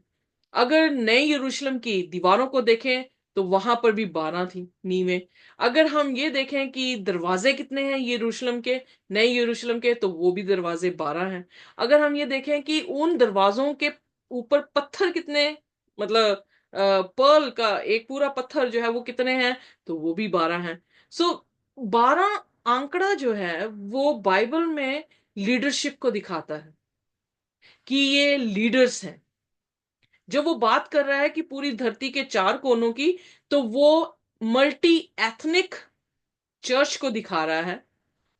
अगर नए यरूशलेम की दीवारों को देखें, तो वहां पर भी 12 थी नींवें। अगर हम ये देखें कि दरवाजे कितने हैं यरूशलेम के, नए यरूशलेम के, तो वो भी दरवाजे 12 हैं। अगर हम ये देखें कि उन दरवाजों के ऊपर पत्थर कितने, मतलब पर्ल का एक पूरा पत्थर जो है वो कितने हैं, तो वो भी 12 हैं। सो 12 आंकड़ा जो है वो बाइबल में लीडरशिप को दिखाता है, कि ये लीडर्स हैं। जब वो बात कर रहा है कि पूरी धरती के 4 कोनों की, तो वो मल्टी एथनिक चर्च को दिखा रहा है।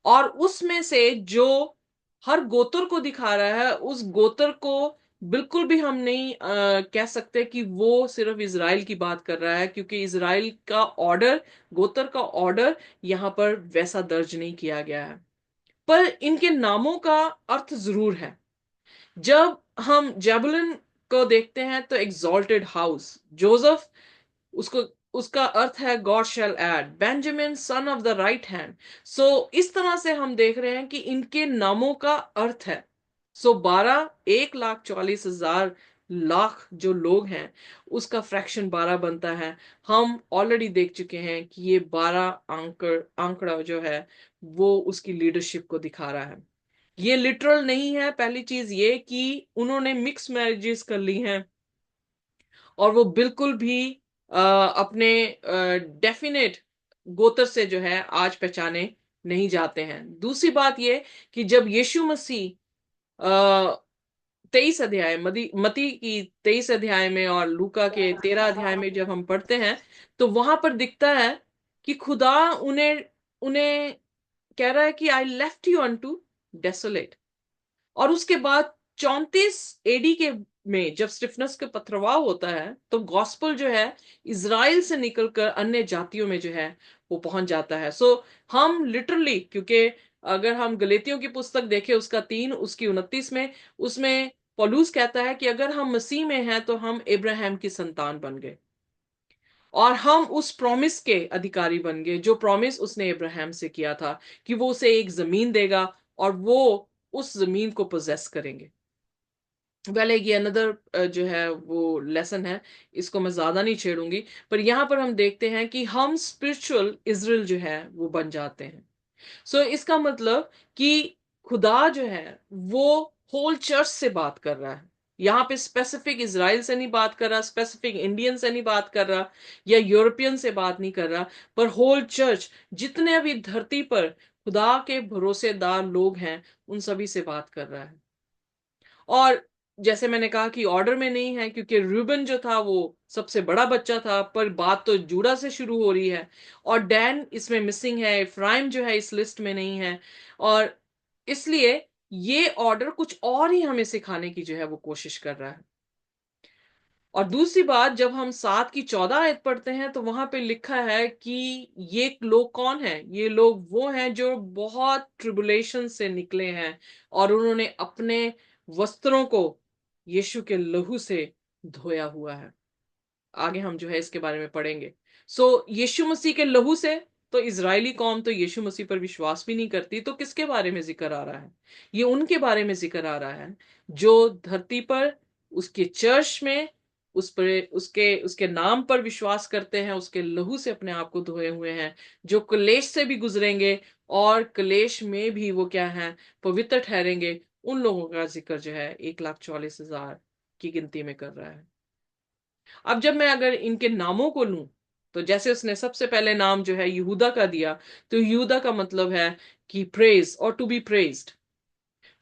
और उसमें से जो हर गोत्र को दिखा रहा है, उस गोत्र को बिल्कुल भी हम नहीं कह सकते कि वो सिर्फ इज़राइल की बात कर रहा है, क्योंकि इज़राइल का ऑर्डर, गोत्र का ऑर्डर यहां पर वैसा दर्ज नहीं किया गया है। पर इनके नामों का अर्थ जरूर है। जब हम जेबुलन को देखते हैं, तो एग्जॉल्टेड हाउस, जोसेफ, उसको उसका अर्थ है God shall aid, Benjamin son of the right hand. So इस तरह से हम देख रहे हैं कि इनके नामों का अर्थ है। सो 12, 1,44,000 लाख जो लोग हैं, उसका फ्रैक्शन 12 बनता है। हम ऑलरेडी देख चुके हैं कि ये 12 आंकड़ा जो है वो उसकी लीडरशिप को दिखा रहा है। ये लिटरल नहीं है। पहली चीज ये कि उन्होंने मिक्स मैरिजेस कर ली हैं, और वो बिल्कुल भी अपने डेफिनेट गोत्र से जो है आज पहचाने नहीं जाते हैं। दूसरी बात ये कि जब यीशु मसीह 23 अध्याय, मती की 23 अध्याय में और लूका के 13 अध्याय में जब हम पढ़ते हैं, तो वहां पर दिखता है कि खुदा उन्हें उन्हें कह रहा है कि I left you unto desolate. और उसके बाद 34 एडी के में जब स्टिफनस का पथरवाह होता है, तो गॉस्पल जो है इज़राइल से निकलकर अन्य जातियों में जो है वो पहुंच जाता है। हम लिटरली, क्योंकि अगर हम गलेतियों की पुस्तक देखें उसका 3 उसकी 29 में, उसमें पौलुस कहता है कि अगर हम मसीह में हैं तो हम इब्राहिम की संतान बन गए। और हम उस प्रॉमिस के अधिकारी बन गए, जो प्रॉमिस उसने इब्राहिम से किया था कि वो उसे एक जमीन देगा और वो उस जमीन को पोजेस करेंगे। पहले ये अनदर जो है वो लेसन है, इसको मैं ज्यादा नहीं छेड़ूंगी। पर यहां पर हम देखते हैं कि हम स्पिरिचुअल इजराइल जो है वो बन जाते हैं। इसका मतलब कि खुदा जो है वो होल चर्च से बात कर रहा है। यहाँ पे स्पेसिफिक इजराइल से नहीं बात कर रहा, स्पेसिफिक इंडियन से नहीं बात कर रहा, या यूरोपियन से बात नहीं कर रहा, पर होल चर्च, जितने अभी धरती पर खुदा के भरोसेदार लोग हैं उन सभी से बात कर रहा है। और जैसे मैंने कहा कि ऑर्डर में नहीं है, क्योंकि रूबन जो था वो सबसे बड़ा बच्चा था, पर बात तो जूडा से शुरू हो रही है, और डैन इसमें मिसिंग है, इफ्राइम जो है इस लिस्ट में नहीं है। और इसलिए ये ऑर्डर कुछ और ही हमें सिखाने की जो है वो कोशिश कर रहा है। और दूसरी बात, जब हम 7 की 14 आयत पढ़ते हैं तो वहां पे लिखा है कि ये लोग कौन हैं? ये लोग वो हैं जो बहुत ट्रिबुलेशन से निकले हैं और उन्होंने अपने वस्त्रों को यीशु के लहू से धोया हुआ है। आगे हम जो है इसके बारे में पढ़ेंगे। यीशु मसीह के लहू से, तो इजरायली कौम तो यीशु मसीह पर विश्वास भी नहीं करती, तो किसके बारे में जिक्र आ रहा है? ये उनके बारे में जिक्र आ रहा है जो धरती पर उसके चर्च में उस पर उसके उसके नाम पर विश्वास करते हैं, उसके लहू से अपने आप को धोए हुए हैं, जो क्लेश से भी गुजरेंगे और क्लेश में भी वो क्या है, पवित्र ठहरेंगे। उन लोगों का जिक्र जो है 1,40,000 की गिनती में कर रहा है। अब जब मैं अगर इनके नामों को लूं, तो जैसे उसने सबसे पहले नाम जो है यहूदा का दिया, तो यहूदा का मतलब है कि प्रेज और टू बी प्रेज्ड।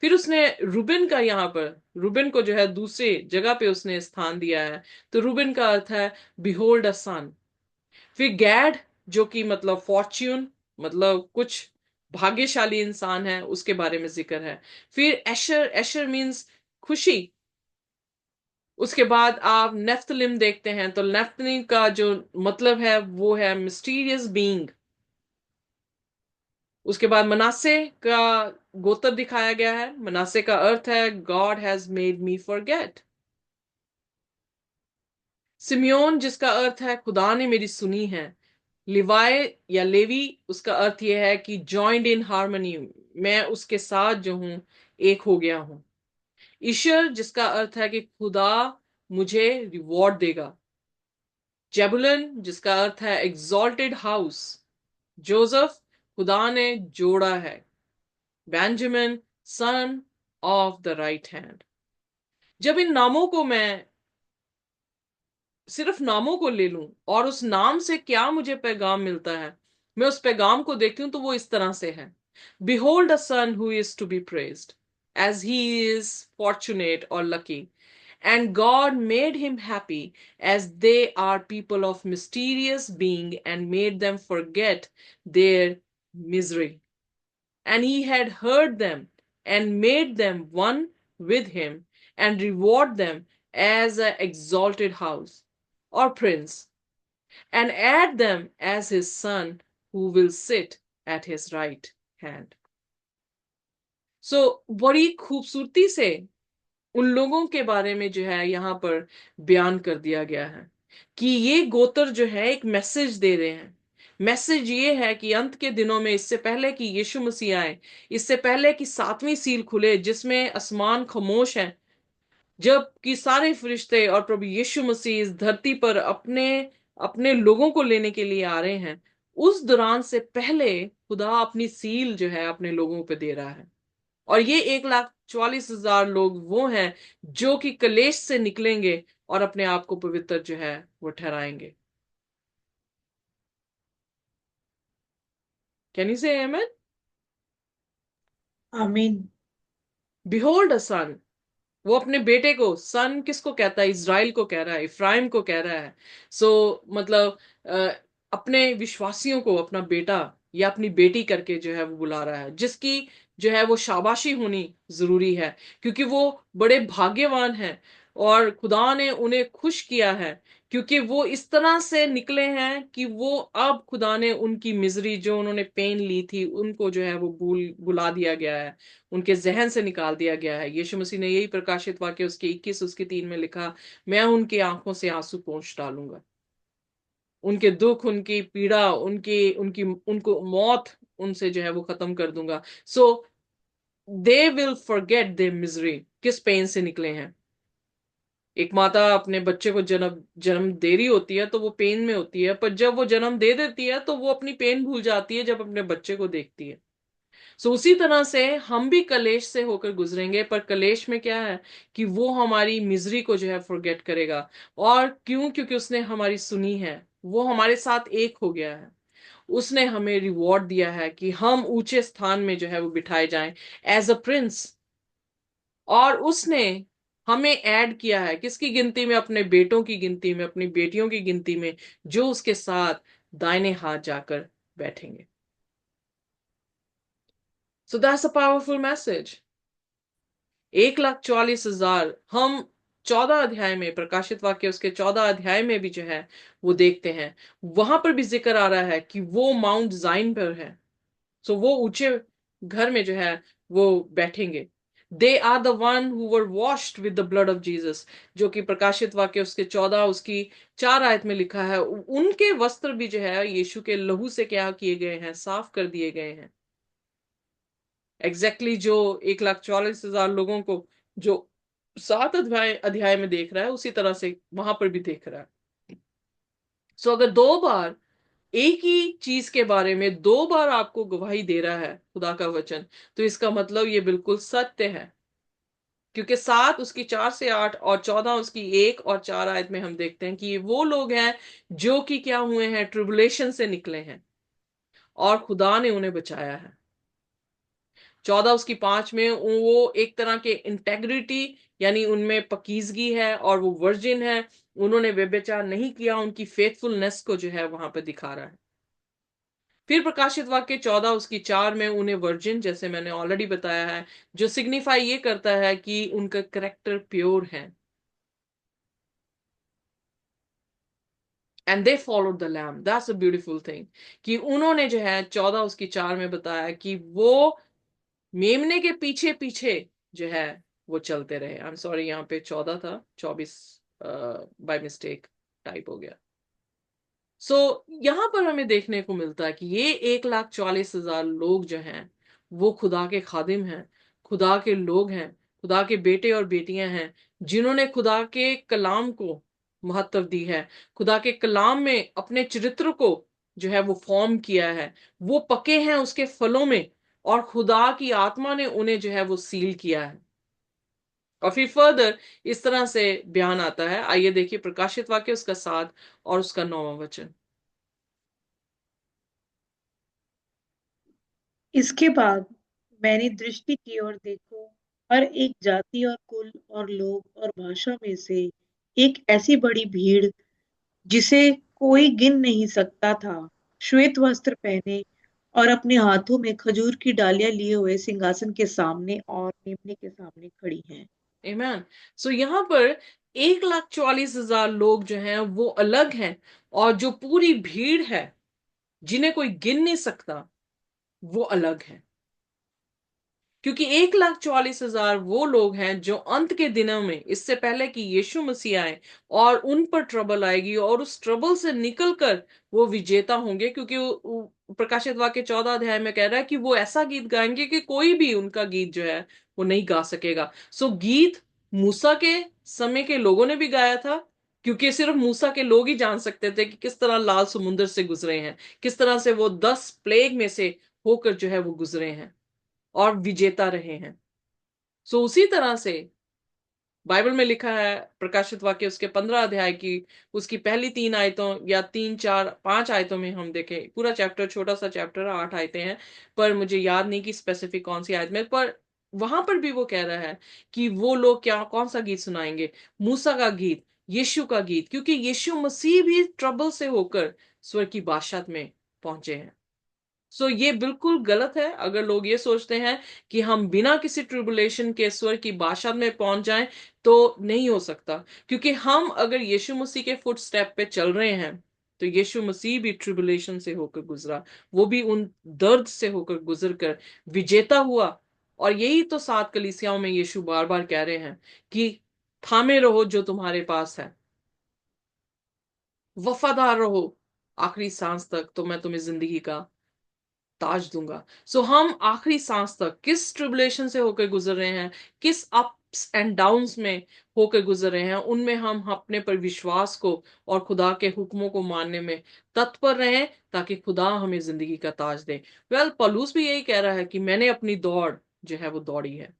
फिर उसने रूबेन का, यहां पर रूबेन को जो है दूसरी जगह पे उसने स्थान दिया है, तो रूबेन का अर्थ है बिहोल्ड अ सन। फिर गैड, जो कि मतलब फॉर्च्यून, मतलब कुछ भाग्यशाली इंसान है, उसके बारे में जिक्र है। फिर एशर, एशर मीन्स खुशी। उसके बाद आप नेफ्तलिम देखते हैं, तो नेफ्तलिम का जो मतलब है वो है मिस्टीरियस बीइंग। उसके बाद मनासे का गोत्र दिखाया गया है, मनासे का अर्थ है God has made me forget. Simeon, जिसका अर्थ है खुदा ने मेरी सुनी है। लिवाय या लेवी, उसका अर्थ यह है कि जॉइंड इन हार्मनी, मैं उसके साथ जो हूं एक हो गया हूं। ईश्वर, जिसका अर्थ है कि खुदा मुझे रिवॉर्ड देगा। जेबुलन, जिसका अर्थ है एग्जॉल्टेड हाउस। जोसेफ, खुदा ने जोड़ा है। Benjamin, son of the right hand. जब इन नामों को मैं सिर्फ नामों को ले लूं और उस नाम से क्या मुझे पैगाम मिलता है, मैं उस पैगाम को देखती हूं तो वो इस तरह से है। Behold a son who is to be praised as he is fortunate और lucky, and God made him happy as they are people of mysterious being and made them forget their misery. And he had heard them and made them one with him and reward them as an exalted house or prince and add them as his son who will sit at his right hand. बड़ी खूबसूरती से उन लोगों के बारे में जो है यहां पर बयान कर दिया गया है कि ये गोत्र जो है एक मैसेज दे रहे हैं। मैसेज ये है कि अंत के दिनों में, इससे पहले कि यीशु मसीह आए, इससे पहले कि 7वीं सील खुले जिसमें आसमान खामोश है, जब कि सारे फरिश्ते और प्रभु यीशु मसीह इस धरती पर अपने अपने लोगों को लेने के लिए आ रहे हैं, उस दौरान से पहले खुदा अपनी सील जो है अपने लोगों पे दे रहा है। और ये 1,40,000 लोग वो हैं जो कि कलेश से निकलेंगे और अपने आप को पवित्र जो है वो ठहराएंगे। कैन यू से आमेन? आमीन। बिहोल्ड अ सन, वो अपने बेटे को, सन किसको कहता है? इज़राइल को कह रहा है, इफ्राइम को कह रहा है। मतलब अ, अपने विश्वासियों को अपना बेटा या अपनी बेटी करके जो है वो बुला रहा है, जिसकी जो है वो शाबाशी होनी जरूरी है, क्योंकि वो बड़े भाग्यवान हैं और खुदा ने उन्हें खुश किया है, क्योंकि वो इस तरह से निकले हैं कि वो अब खुदा ने उनकी मिजरी, जो उन्होंने पेन ली थी, उनको जो है वो बुला दिया गया है, उनके जहन से निकाल दिया गया है। यीशु मसीह ने यही प्रकाशित वाक्य उसके 21 उसके 3 में लिखा, मैं उनकी आंखों से आंसू पोंछ डालूंगा। उनके दुख, उनकी पीड़ा, उनकी उनकी उनको मौत, उनसे जो है वो खत्म कर दूंगा। So they will forget their misery. किस पेन से निकले हैं? एक माता अपने बच्चे को जन्म जन्म दे रही होती है तो वो पेन में होती है, पर जब वो जन्म दे देती है तो वो अपनी पेन भूल जाती है जब अपने बच्चे को देखती है। सो उसी तरह से हम भी कलेश से होकर गुजरेंगे, पर कलेश में क्या है कि वो हमारी मिजरी को जो है फॉरगेट करेगा। और क्यों? क्योंकि उसने हमारी सुनी है, वो हमारे साथ एक हो गया है। उसने हमें रिवॉर्ड दिया है कि हम ऊंचे स्थान में जो है वो बिठाए जाएं एज अ प्रिंस। और उसने हमें ऐड किया है किसकी गिनती में? अपने बेटों की गिनती में, अपनी बेटियों की गिनती में, जो उसके साथ दाहिने हाथ जाकर बैठेंगे। So that's a powerful message. 1,44,000 हम 14 अध्याय में, प्रकाशित वाक्य उसके 14 अध्याय में भी जो है वो देखते हैं। वहां पर भी जिक्र आ रहा है कि वो माउंट जाइन पर है। सो वो ऊंचे घर में जो है वो बैठेंगे। They are the one who were washed with the blood of Jesus, जो कि प्रकाशित वाक्य उसके 14 उसकी 4 आयत में लिखा है। उनके वस्त्र भी जो है यीशु के लहू से क्या किए गए हैं? साफ कर दिए गए हैं। एग्जैक्टली जो 1,44,000 लोगों को जो 7 अध्याय अध्याय में देख रहा है, उसी तरह से वहां पर भी देख रहा है। सो अगर 2 बार एक ही चीज के बारे में 2 बार आपको गवाही दे रहा है खुदा का वचन, तो इसका मतलब ये बिल्कुल सत्य है। क्योंकि 7 उसकी 4 से 8 और 14 उसकी 1 और 4 आयत में हम देखते हैं कि ये वो लोग हैं जो कि क्या हुए हैं? ट्रिबुलेशन से निकले हैं और खुदा ने उन्हें बचाया है। 14 उसकी 5 में वो एक तरह के इंटेग्रिटी, यानी उनमें पकीजगी है और वो वर्जिन है। उन्होंने व्यभिचार नहीं किया, उनकी फेथफुलनेस को जो है वहां पर दिखा रहा है। फिर प्रकाशित वाक्य 14 उसकी 4 में उन्हें वर्जिन, जैसे मैंने ऑलरेडी बताया है, जो सिग्निफाई ये करता है कि उनका करेक्टर प्योर है। And they followed the lamb, that's a beautiful thing. कि उन्होंने जो है 14 उसकी 4 में बताया कि वो मेमने के पीछे पीछे जो है वो चलते रहे। आई एम सॉरी, यहाँ पे 14 था, 24 बाय मिस्टेक टाइप हो गया। सो यहां पर हमें देखने को मिलता है कि ये 1,44,000 लोग जो हैं वो खुदा के खादिम हैं, खुदा के लोग हैं, खुदा के बेटे और बेटियां हैं, जिन्होंने खुदा के कलाम को महत्व दी है, खुदा के कलाम में अपने चरित्र को जो है वो फॉर्म किया है। वो पके हैं उसके फलों में, और खुदा की आत्मा ने उन्हें जो है वो सील किया है। और फिर फर्दर इस तरह से बयान आता है। आइए देखिए प्रकाशित वाक्य उसका 7 और उसका 9वां वचन। इसके बाद मैंने दृष्टि की और देखो, हर एक जाति और कुल और लोग और भाषा में से एक ऐसी बड़ी भीड़ जिसे कोई गिन नहीं सकता था, श्वेत वस्त्र पहने और अपने हाथों में खजूर की डालियां लिए हुए सिंहासन के सामने और मेमने के सामने खड़ी हैं। आमेन। सो यहाँ पर 1,44,000 लोग जो हैं वो अलग हैं, और जो पूरी भीड़ है जिन्हें कोई गिन नहीं सकता वो अलग है। क्योंकि 1,44,000 वो लोग हैं जो अंत के दिनों में, इससे पहले कि यीशु मसीह आए और उन पर ट्रबल आएगी, और उस ट्रबल से निकलकर वो विजेता होंगे। क्योंकि प्रकाशित वाक्य 14 अध्याय में कह रहा है कि वो ऐसा गीत गाएंगे कि कोई भी उनका गीत जो है वो नहीं गा सकेगा। सो गीत मूसा के समय के लोगों ने भी गाया था, क्योंकि सिर्फ मूसा के लोग ही जान सकते थे कि किस तरह लाल समुद्र से गुजरे हैं, किस तरह से वो 10 प्लेग में से होकर जो है वो गुजरे हैं और विजेता रहे हैं। सो उसी तरह से बाइबल में लिखा है, प्रकाशित वाक्य उसके 15 अध्याय की उसकी पहली 3 आयतों या 3, 4, 5 आयतों में हम देखें, पूरा चैप्टर छोटा सा चैप्टर 8 आयतें हैं, पर मुझे याद नहीं कि स्पेसिफिक कौन सी आयत में, पर वहां पर भी वो कह रहा है कि वो लोग क्या कौन सा गीत सुनाएंगे? मूसा का गीत, यीशु का गीत, क्योंकि यीशु मसीह भी ट्रबल से होकर स्वर्ग की बादशाहत में पहुंचे हैं। ये बिल्कुल गलत है अगर लोग ये सोचते हैं कि हम बिना किसी ट्रिबुलेशन के स्वर्ग की बादशाहत में पहुंच जाएं। तो नहीं हो सकता, क्योंकि हम अगर यीशु मसीह के फुट स्टेप पे चल रहे हैं, तो यीशु मसीह भी ट्रिबुलेशन से होकर गुजरा, वो भी उन दर्द से होकर गुजर कर विजेता हुआ। और यही तो 7 कलीसियाओं में यीशु बार बार कह रहे हैं कि थामे रहो जो तुम्हारे पास है, वफादार रहो, आखिरी सांस तक तो मैं तुम्हें जिंदगी का ताज दूंगा। सो हम आखिरी सांस तक किस ट्रिबुलेशन से होकर गुजर रहे हैं, किस अप्स एंड डाउन्स में होकर गुजर रहे हैं, उनमें हम अपने पर विश्वास को और खुदा के हुक्मों को मानने में तत्पर रहें, ताकि खुदा हमें जिंदगी का ताज दे। पौलुस भी यही कह रहा है कि मैंने अपनी दौड़ जो है वो दौड़ी है।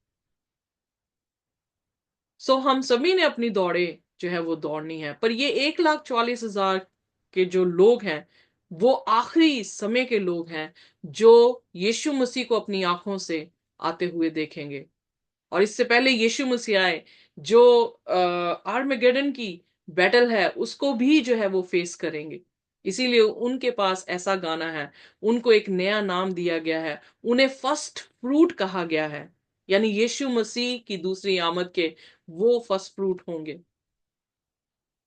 सो हम सभी ने अपनी दौड़े जो है वो दौड़नी है। पर ये 1,44,000 के जो लोग हैं, वो आखिरी समय के लोग हैं जो यीशु मसीह को अपनी आंखों से आते हुए देखेंगे। और इससे पहले यीशु मसीह आए, जो आर्मेगेडन की बैटल है उसको भी जो है वो फेस करेंगे। इसीलिए उनके पास ऐसा गाना है, उनको एक नया नाम दिया गया है, उन्हें फर्स्ट फ्रूट कहा गया है। यानी यीशु मसीह की दूसरी आमद के वो फर्स्ट फ्रूट होंगे।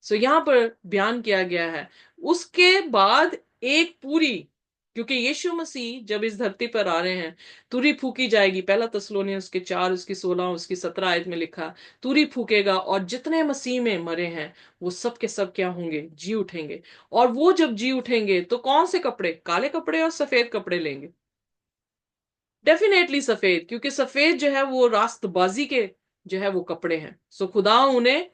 सो यहां पर बयान किया गया है। उसके बाद एक पूरी, क्योंकि यीशु मसीह जब इस धरती पर आ रहे हैं, तुरी फूकी जाएगी। पहला तस्सलोनियन उसके 4 उसकी 16 उसकी 17 आयत में लिखा, तुरी फूकेगा और जितने मसीह में मरे हैं वो सब के सब क्या होंगे, जी उठेंगे। और वो जब जी उठेंगे तो कौन से कपड़े, काले कपड़े और सफेद कपड़े लेंगे? डेफिनेटली सफेद, क्योंकि सफेद जो है वो रास्तबाजी के जो है वो कपड़े हैं। सो खुदा उन्हें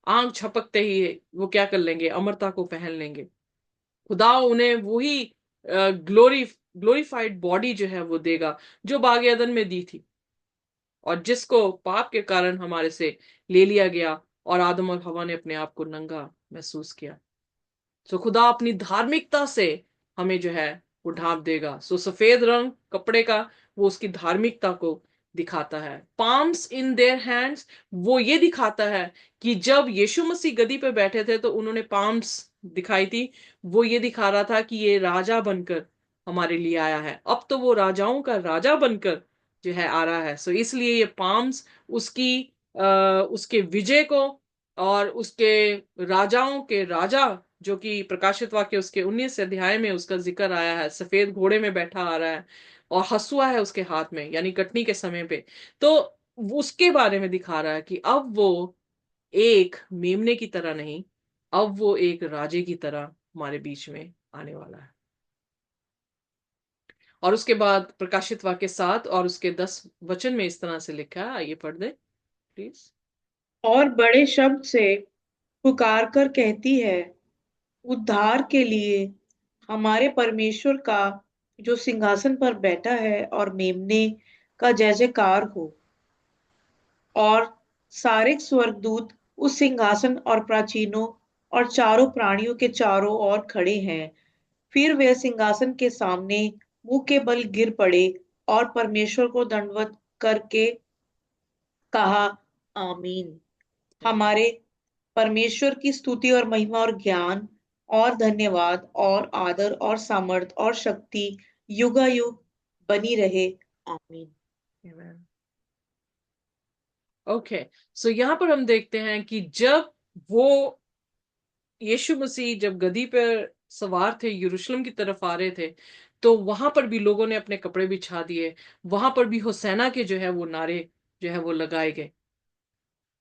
आंख झपकते ही वो क्या कर लेंगे, अमरता को पहन लेंगे। खुदा उन्हें वही ग्लोरीफाइड बॉडी जो है वो देगा जो बाग एदन में दी थी, और जिसको पाप के कारण हमारे से ले लिया गया, और आदम और हवा ने अपने आप को नंगा महसूस किया। सो खुदा अपनी धार्मिकता से हमें जो है वो ढांप देगा। सो सफेद रंग कपड़े का वो उसकी धार्मिकता को दिखाता है। पाम्स इन देयर हैंड्स, वो ये दिखाता है कि जब यीशु मसीह गदी पे बैठे थे तो उन्होंने पाम्स दिखाई थी। वो ये दिखा रहा था कि ये राजा बनकर हमारे लिए आया है। अब तो वो राजाओं का राजा बनकर जो है आ रहा है। सो इसलिए ये पाम्स उसकी उसके विजय को और उसके राजाओं के राजा, जो कि प्रकाशित वाक्य उसके 19 अध्याय में उसका जिक्र आया है, सफेद घोड़े में बैठा आ रहा है और हसुआ है उसके हाथ में, यानी कटनी के समय पे। तो उसके बारे में दिखा रहा है कि अब वो एक मेमने की तरह नहीं, अब वो एक राजे की तरह हमारे बीच में आने वाला है। और उसके बाद प्रकाशित वाक्य 7 और उसके 10 वचन में इस तरह से लिखा है, आइए पढ़ दे प्लीज। और बड़े शब्द से पुकार कर कहती है, उद्धार के लिए हमारे परमेश्वर का जो सिंहासन पर बैठा है और मेमने का जय जयकार हो। और सारे स्वर्गदूत उस सिंहासन और प्राचीनों और चारों प्राणियों के चारों ओर खड़े हैं। फिर वे सिंहासन के सामने मुंह के बल गिर पड़े और परमेश्वर को दंडवत करके कहा, आमीन। हमारे परमेश्वर की स्तुति और महिमा और ज्ञान और धन्यवाद और आदर और सामर्थ और शक्ति युगायुग बनी रहे, आमीन। ओके, सो यहां पर हम देखते हैं कि जब वो यीशु मसीह जब गदी पर सवार थे, यरूशलेम की तरफ आ रहे थे, तो वहां पर भी लोगों ने अपने कपड़े बिछा दिए। वहां पर भी होसेना के जो है वो नारे जो है वो लगाए गए।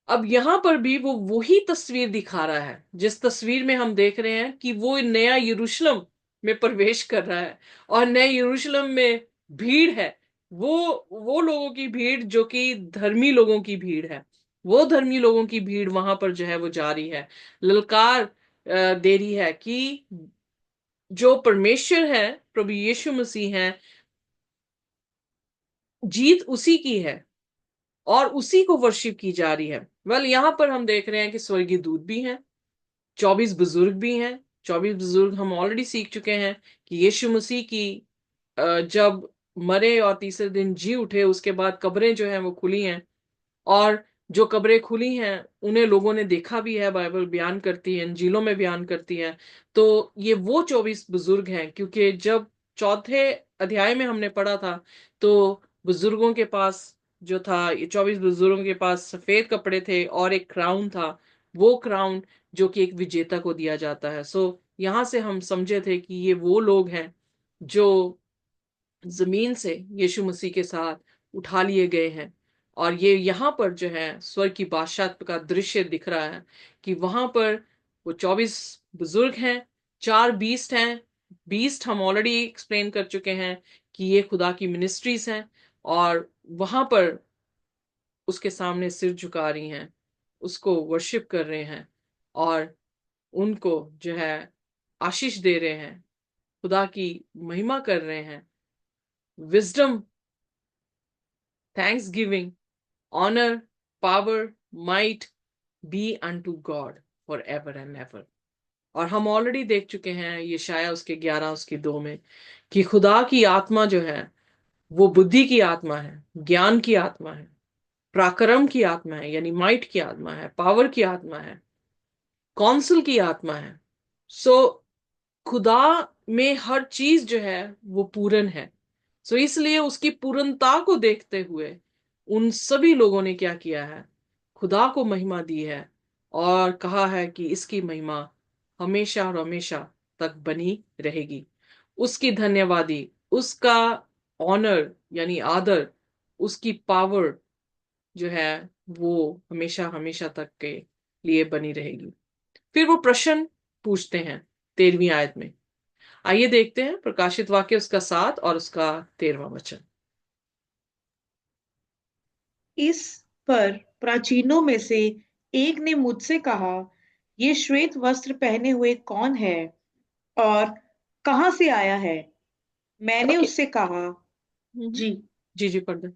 अब यहां पर भी वो वही तस्वीर दिखा रहा है जिस तस्वीर में हम देख रहे हैं कि वो नया यरूशलेम में प्रवेश कर रहा है, और नए यरूशलेम में भीड़ है। वो लोगों की भीड़ जो कि धर्मी लोगों की भीड़ है। वो धर्मी लोगों की भीड़ वहां पर जो है वो जारी है, ललकार दे रही है कि जो परमेश्वर है, प्रभु यीशु मसीह है, जीत उसी की है और उसी को वर्शिप की जा रही है। यहां पर हम देख रहे हैं कि स्वर्गीय दूत भी हैं, 24 बुजुर्ग भी हैं। 24 बुजुर्ग हम ऑलरेडी सीख चुके हैं कि यीशु मसीह की जब मरे और तीसरे दिन जी उठे, उसके बाद कब्रें जो हैं वो खुली हैं। और जो कब्रें खुली हैं उन्हें लोगों ने देखा भी है, बाइबल बयान करती है, इंजीलों में बयान करती है। तो ये वो 24 बुजुर्ग हैं, क्योंकि जब चौथे अध्याय में हमने पढ़ा था तो बुजुर्गों के पास जो था, ये 24 बुजुर्गों के पास सफेद कपड़े थे और एक क्राउन था। वो क्राउन जो कि एक विजेता को दिया जाता है। सो यहां से हम समझे थे कि ये वो लोग हैं जो जमीन से यीशु मसीह के साथ उठा लिए गए हैं। और ये यहाँ पर जो है स्वर्ग की बादशाह का दृश्य दिख रहा है कि वहां पर वो 24 बुजुर्ग हैं 4 बीस्ट हैं। बीस्ट हम ऑलरेडी एक्सप्लेन कर चुके हैं कि ये खुदा की मिनिस्ट्रीज हैं, और वहां पर उसके सामने सिर झुका रही हैं, उसको वर्शिप कर रहे हैं, और उनको जो है आशीष दे रहे हैं, खुदा की महिमा कर रहे हैं। Wisdom, thanksgiving, honour, power, might be unto God for ever and ever. और हम ऑलरेडी देख चुके हैं ये शायद उसके 11 उसकी 2 में कि खुदा की आत्मा जो है वो बुद्धि की आत्मा है, ज्ञान की आत्मा है, पराक्रम की आत्मा है, यानी माइट की आत्मा है, पावर की आत्मा है, कौंसल की आत्मा है। सो खुदा में हर चीज जो है वो पूर्ण है। सो इसलिए उसकी पूर्णता को देखते हुए उन सभी लोगों ने क्या किया है, खुदा को महिमा दी है, और कहा है कि इसकी महिमा हमेशा और हमेशा तक बनी रहेगी। उसकी धन्यवादी, उसका ऑनर यानी आदर, उसकी पावर जो है वो हमेशा हमेशा तक के लिए बनी रहेगी। फिर वो प्रश्न पूछते हैं 13वीं आयत में। आइए देखते हैं प्रकाशित वाक्य उसका 7 और उसका 13वां वचन। इस पर प्राचीनों में से एक ने मुझसे कहा, ये श्वेत वस्त्र पहने हुए कौन है और कहाँ से आया है? मैंने ओके। उससे कहा, जी, जी जी, पढ़ दे।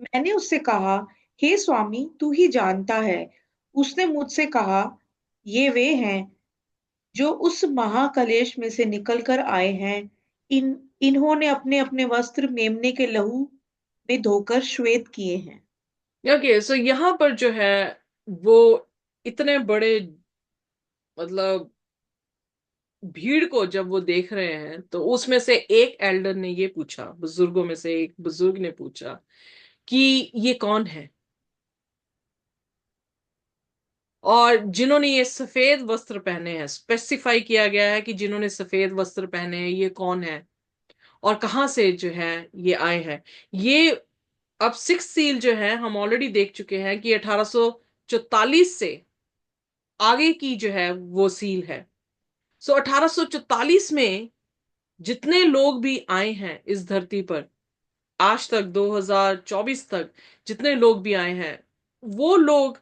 मैंने उससे कहा, हे स्वामी, तू ही जानता है। उसने मुझसे कहा, ये वे हैं जो उस महाकलेश में से निकल कर आए हैं। इन्होंने अपने अपने वस्त्र मेमने के लहू में धोकर श्वेत किए हैं। ओके, सो यहाँ पर जो है वो इतने बड़े, मतलब भीड़ को जब वो देख रहे हैं, तो उसमें से एक एल्डर ने ये पूछा, बुजुर्गों में से एक बुजुर्ग ने पूछा कि ये कौन है, और जिन्होंने ये सफेद वस्त्र पहने हैं, स्पेसिफाई किया गया है कि जिन्होंने सफेद वस्त्र पहने हैं ये कौन है, और कहां से जो है ये आए हैं। ये अब 6 सील जो है हम ऑलरेडी देख चुके हैं कि 1844 से आगे की जो है वो सील है। सो 1844 में जितने लोग भी आए हैं इस धरती पर, आज तक 2024 तक जितने लोग भी आए हैं, वो लोग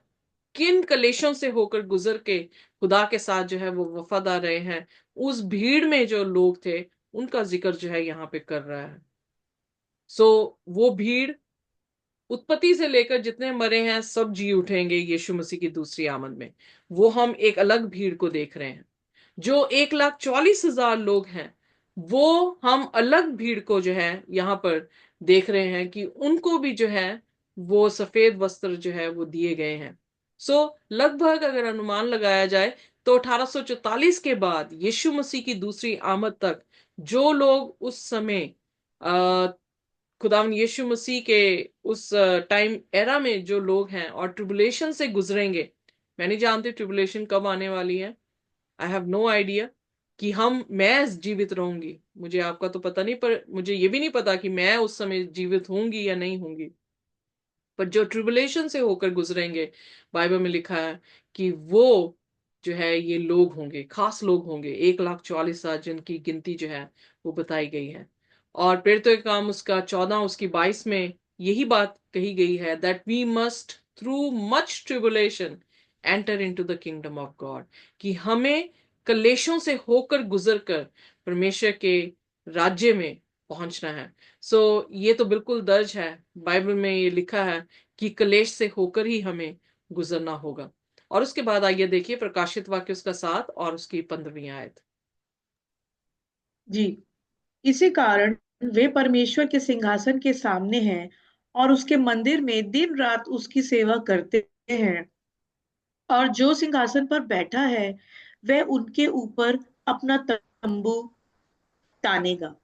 किन कलेशों से होकर गुजर के खुदा के साथ जो है वो वफादार रहे हैं, उस भीड़ में जो लोग थे उनका जिक्र जो है यहाँ पे कर रहा है। सो वो भीड़, उत्पत्ति से लेकर जितने मरे हैं सब जी उठेंगे यीशु मसीह की दूसरी आमद में। वो हम एक अलग भीड़ को देख रहे हैं। जो 1,44,000 लोग हैं, वो हम अलग भीड़ को जो है यहाँ पर देख रहे हैं कि उनको भी जो है वो सफेद वस्त्र जो है वो दिए गए हैं। सो लगभग अगर अनुमान लगाया जाए तो 1844 के बाद यीशु मसीह की दूसरी आमद तक जो लोग उस समय खुदावन यीशु मसीह के उस टाइम एरा में जो लोग हैं और ट्रिबुलेशन से गुजरेंगे, मैं नहीं जानती ट्रिबुलेशन कब आने वाली है। आई हैव नो आइडिया कि मैं जीवित रहूंगी, मुझे आपका तो पता नहीं, पर मुझे ये भी नहीं पता कि मैं उस समय जीवित होंगी या नहीं होंगी। पर जो ट्रिबुलेशन से होकर गुजरेंगे, बाइबल में लिखा है कि वो जो है ये लोग होंगे, खास लोग होंगे, 1,44,000 जिनकी गिनती जो है वो बताई गई है। और प्रेरितों के काम उसका 14 उसकी 22 में यही बात कही गई है, that we must through much tribulation enter into the kingdom of God, कि हमें कलेशों से होकर गुजर कर परमेश्वर के राज्य में पहुंचना है। ये तो बिल्कुल दर्ज है, बाइबल में ये लिखा है कि कलेश से होकर ही हमें गुजरना होगा। और उसके बाद आइए देखिए प्रकाशित वाक्य उसका 7 और उसकी 15वीं आयत। जी, इसी कारण वे परमेश्वर के सिंहासन के सामने हैं और उसके मंदिर में दिन रात उसकी सेवा करते हैं। और जो सिंहासन पर बैठा है वह उनके ऊपर अपना तंबू तानेगा।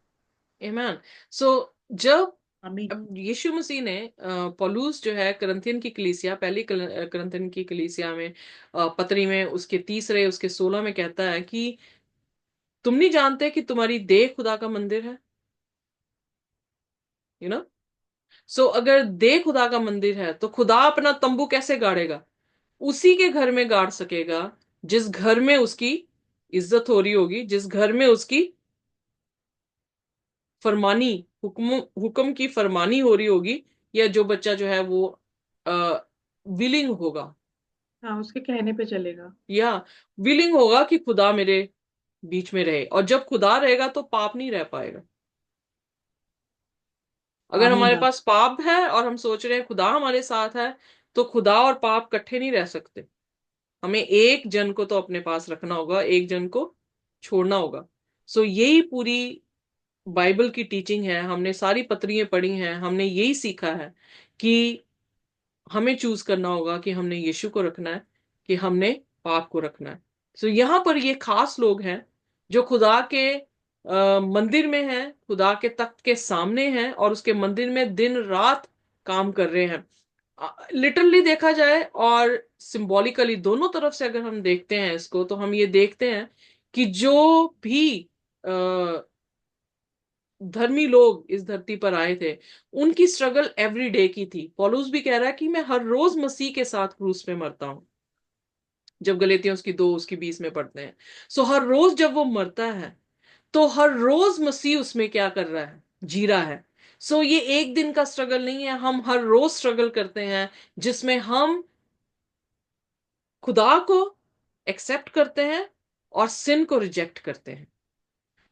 आमीन। सो जब आमीन। अब यीशु मसीह ने पौलुस जो है करंथियन की कलीसिया, पहली करंथियन की कलीसिया में पत्री में उसके तीसरे उसके 16 में कहता है कि तुम नहीं जानते कि तुम्हारी देह खुदा का मंदिर है, यू नो। सो अगर देह खुदा का मंदिर है तो खुदा अपना तंबू कैसे गाड़ेगा? उसी के घर में गाड़ सकेगा जिस घर में उसकी इज्जत हो रही होगी, जिस घर में उसकी फरमानी, हुक्म हुक्म की फरमानी हो रही होगी, या जो बच्चा जो है वो विलिंग होगा, हाँ, उसके कहने पे चलेगा। या विलिंग होगा कि खुदा मेरे बीच में रहे। और जब खुदा रहेगा तो पाप नहीं रह पाएगा। अगर आमीन हमारे आप। पास पाप है और हम सोच रहे हैं खुदा हमारे साथ है, तो खुदा और पाप इकट्ठे नहीं रह सकते। हमें एक जन को तो अपने पास रखना होगा, एक जन को छोड़ना होगा। सो यही पूरी बाइबल की टीचिंग है। हमने सारी पत्रियां पढ़ी हैं, हमने यही सीखा है कि हमें चूज करना होगा कि हमने यीशु को रखना है कि हमने पाप को रखना है। सो यहां पर ये खास लोग हैं जो खुदा के मंदिर में हैं, खुदा के तख्त के सामने हैं, और उसके मंदिर में दिन रात काम कर रहे हैं। लिटरली देखा जाए और सिंबॉलिकली, दोनों तरफ से अगर हम देखते हैं इसको, तो हम ये देखते हैं कि जो भी धर्मी लोग इस धरती पर आए थे, उनकी स्ट्रगल एवरी डे की थी। पौलुस भी कह रहा है कि मैं हर रोज मसीह के साथ क्रूस पे मरता हूं, जब गलेतियों उसकी 2 उसकी 20 में पढ़ते हैं। सो हर रोज जब वो मरता है, तो हर रोज मसीह उसमें क्या कर रहा है, जी रहा है। सो ये एक दिन का स्ट्रगल नहीं है, हम हर रोज स्ट्रगल करते हैं, जिसमें हम खुदा को एक्सेप्ट करते हैं और सिन को रिजेक्ट करते हैं।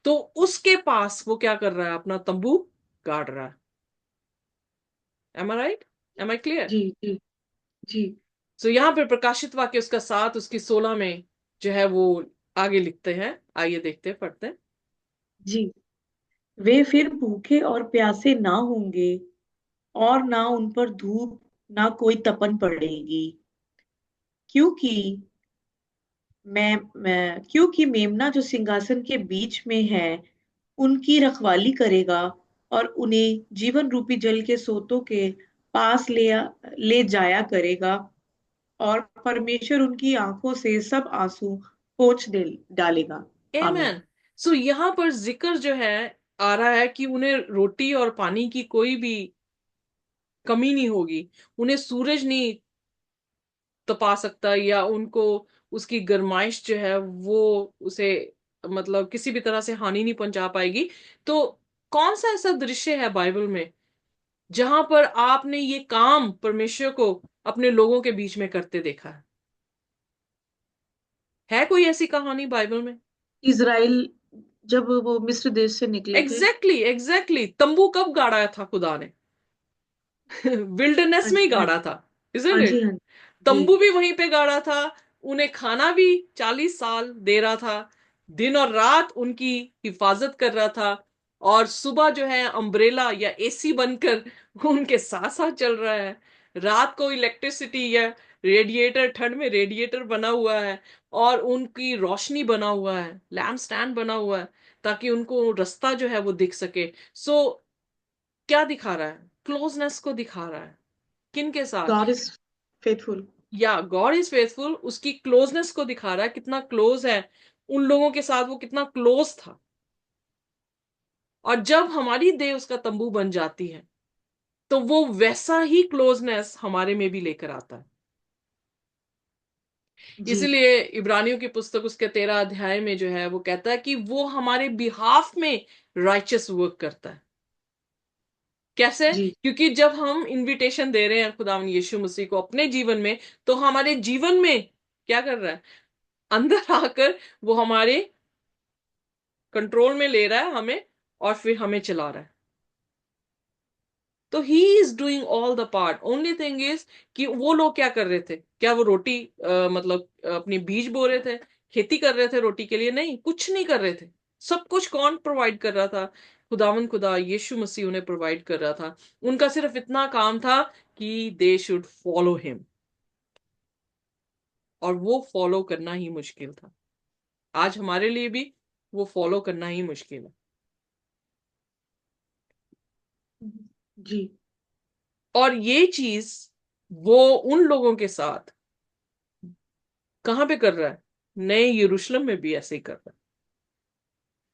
तो उसके पास वो क्या कर रहा है, अपना तंबू गाड़ रहा है। Am I right? Am I clear? जी जी जी सो यहां पर प्रकाशित वाक्य उसका 7 उसकी 16 में जो है वो आगे लिखते हैं। आइए देखते हैं, पढ़ते हैं। जी। वे फिर भूखे और प्यासे ना होंगे, और ना उन पर धूप, ना कोई तपन पड़ेगी, क्योंकि क्योंकि मेमना जो सिंहासन के बीच में है उनकी रखवाली करेगा, और उन्हें जीवन रूपी जल के सोतों के पास ले जाया करेगा, और परमेश्वर उनकी आंखों से सब आंसू पोंछ दे डालेगा। आमीन। आमेन। सो यहां पर जिक्र जो है आ रहा है कि उन्हें रोटी और पानी की कोई भी कमी नहीं होगी। उन्हें सूरज नहीं तपा सकता, या उनको उसकी गर्माइश जो है वो उसे मतलब किसी भी तरह से हानि नहीं पहुंचा पाएगी। तो कौन सा ऐसा दृश्य है बाइबल में जहां पर आपने ये काम परमेश्वर को अपने लोगों के बीच में करते देखा है कोई ऐसी कहानी बाइबल में? इज़राइल जब वो मिस्र देश से निकले थे। Exactly exactly. तंबू कब गाड़ा था खुदा ने? विल्डरनेस हाँ में ही जी, हाँ गाड़ा जी, था, इजंट हाँ जी, इट? हाँ जी। तंबू भी वहीं पे गाड़ा था, उन्हें खाना भी 40 साल दे रहा था, दिन और रात उनकी हिफाजत कर रहा था, और सुबह जो है अम्ब्रेला या एसी बनकर उनके साथ साथ चल रहा है। रात को इलेक्ट्रिसिटी या रेडिएटर, ठंड में रेडिएटर बना हुआ है, और उनकी रोशनी बना हुआ है, लैम्प स्टैंड बना हुआ है, ताकि उनको रास्ता जो है वो दिख सके। सो क्या दिखा रहा है? क्लोजनेस को दिखा रहा है। किन के साथ? God is faithful. या गॉड इज फेथफुल, उसकी क्लोजनेस को दिखा रहा है, कितना क्लोज है उन लोगों के साथ, वो कितना क्लोज था। और जब हमारी देह उसका तंबू बन जाती है, तो वो वैसा ही क्लोजनेस हमारे में भी लेकर आता है। जी इसलिए इब्रानियों की पुस्तक उसके 13 अध्याय में जो है वो कहता है कि वो हमारे बिहाफ में राइचस वर्क करता है। कैसे? जी। क्योंकि जब हम इनविटेशन दे रहे हैं खुदावन यीशु मसीह को अपने जीवन में, तो हमारे जीवन में क्या कर रहा है? अंदर आकर वो हमारे कंट्रोल में ले रहा है हमें, और फिर हमें चला रहा है। तो he is doing all the part. Only thing is कि वो लोग क्या कर रहे थे? क्या वो रोटी मतलब अपनी बीज बो रहे थे, खेती कर रहे थे रोटी के लिए? नहीं, कुछ नहीं कर रहे थे। सब कुछ कौन प्रोवाइड कर रहा था? खुदावन खुदा यीशु मसीह उन्हें प्रोवाइड कर रहा था। उनका सिर्फ इतना काम था कि दे शुड फॉलो हिम, और वो फॉलो करना ही मुश्किल था। आज हमारे लिए भी वो फॉलो करना ही मुश्किल है। जी और ये चीज वो उन लोगों के साथ कहां पे कर रहा है? नए यरूशलेम में भी ऐसे ही कर रहा है।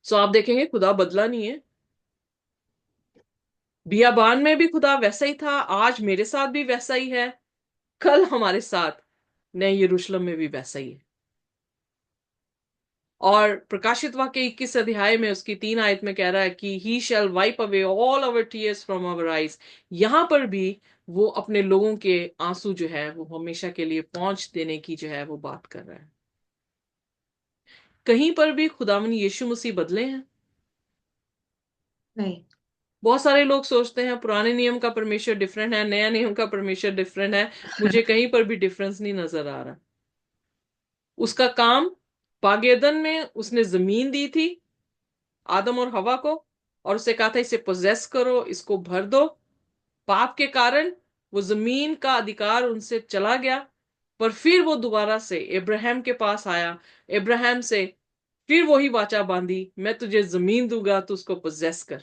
सो आप देखेंगे खुदा बदला नहीं है। बियाबान में भी खुदा वैसा ही था, आज मेरे साथ भी वैसा ही है, कल हमारे साथ नए यरूशलेम में भी वैसा ही है। और प्रकाशित वाक्य 21 अध्याय में उसकी 3 आयत में कह रहा है कि he shall wipe away all our tears from our eyes. यहां पर भी वो अपने लोगों के आंसू जो है वो हमेशा के लिए पहुंच देने की जो है वो बात कर रहा है। कहीं पर भी खुदावन यीशु मसीह बदले हैं? नहीं। बहुत सारे लोग सोचते हैं पुराने नियम का परमेश्वर डिफरेंट है, नया नियम का परमेश्वर डिफरेंट है। मुझे कहीं पर भी डिफरेंस नहीं नजर आ रहा। उसका काम, पागेदन में उसने जमीन दी थी आदम और हवा को, और उसे कहा था इसे पोजेस करो, इसको भर दो। पाप के कारण वो जमीन का अधिकार उनसे चला गया। पर फिर वो दोबारा से इब्राहिम के पास आया, इब्राहिम से फिर वही वाचा बांधी, मैं तुझे जमीन दूंगा, तू उसको पोजेस कर।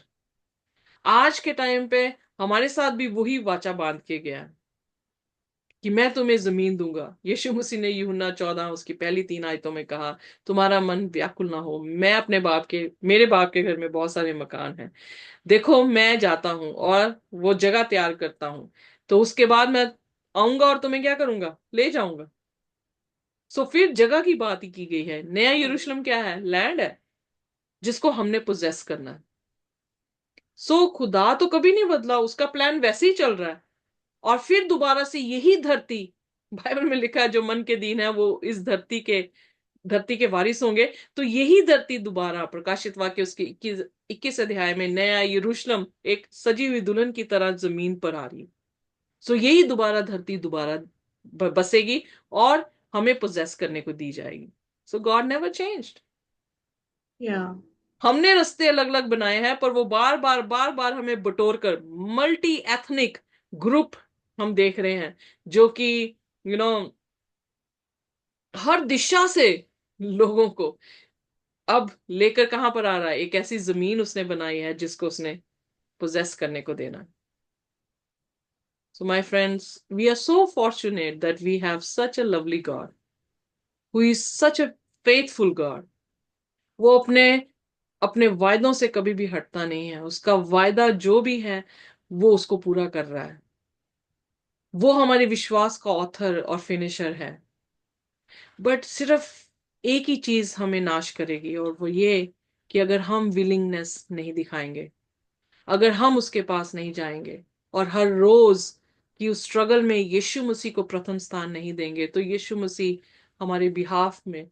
आज के टाइम पे हमारे साथ भी वही वाचा बांध के गया कि मैं तुम्हें जमीन दूंगा। यीशु मसीह ने यूहन्ना 14 उसकी पहली 3 आयतों में कहा, तुम्हारा मन व्याकुल ना हो, मैं अपने बाप के, मेरे बाप के घर में बहुत सारे मकान हैं, देखो मैं जाता हूं और वो जगह तैयार करता हूं, तो उसके बाद मैं आऊंगा और तुम्हें क्या करूंगा, ले जाऊंगा। सो फिर जगह की बात ही की गई है। नया यरूशलेम क्या है? लैंड है जिसको हमने पोजेस करना है। सो खुदा तो कभी नहीं बदला, उसका प्लान वैसे ही चल रहा है। और फिर दोबारा से यही धरती, बाइबल में लिखा है जो मन के दीन है वो इस धरती के वारिस होंगे। तो यही धरती दोबारा, प्रकाशित वाक्य उसके 21 अध्याय में, नया यरूशलेम एक सजी हुई दुल्हन की तरह जमीन पर आ रही है। सो यही दोबारा धरती दोबारा बसेगी और हमें पोजेस करने को दी जाएगी। सो गॉड नेवर चेंज्ड। या। हमने रास्ते अलग अलग बनाए हैं, पर वो बार बार हमें बटोर कर मल्टी एथनिक ग्रुप हम देख रहे हैं, जो कि यू नो हर दिशा से लोगों को अब लेकर कहां पर आ रहा है? एक ऐसी जमीन उसने बनाई है जिसको उसने पोजेस करने को देना। So my friends, we are so fortunate that we have such a lovely God who is such a faithful God. वो अपने अपने वायदों से कभी भी हटता नहीं है। उसका वायदा जो भी है वो उसको पूरा कर रहा है। वो हमारे विश्वास का ऑथर और फिनिशर है। बट सिर्फ एक ही चीज हमें नाश करेगी, और वो ये कि अगर हम विलिंगनेस नहीं दिखाएंगे, अगर हम उसके पास नहीं जाएंगे और हर रोज की उस स्ट्रगल में यीशु मसीह को प्रथम स्थान नहीं देंगे, तो यीशु मसीह हमारे बिहाफ में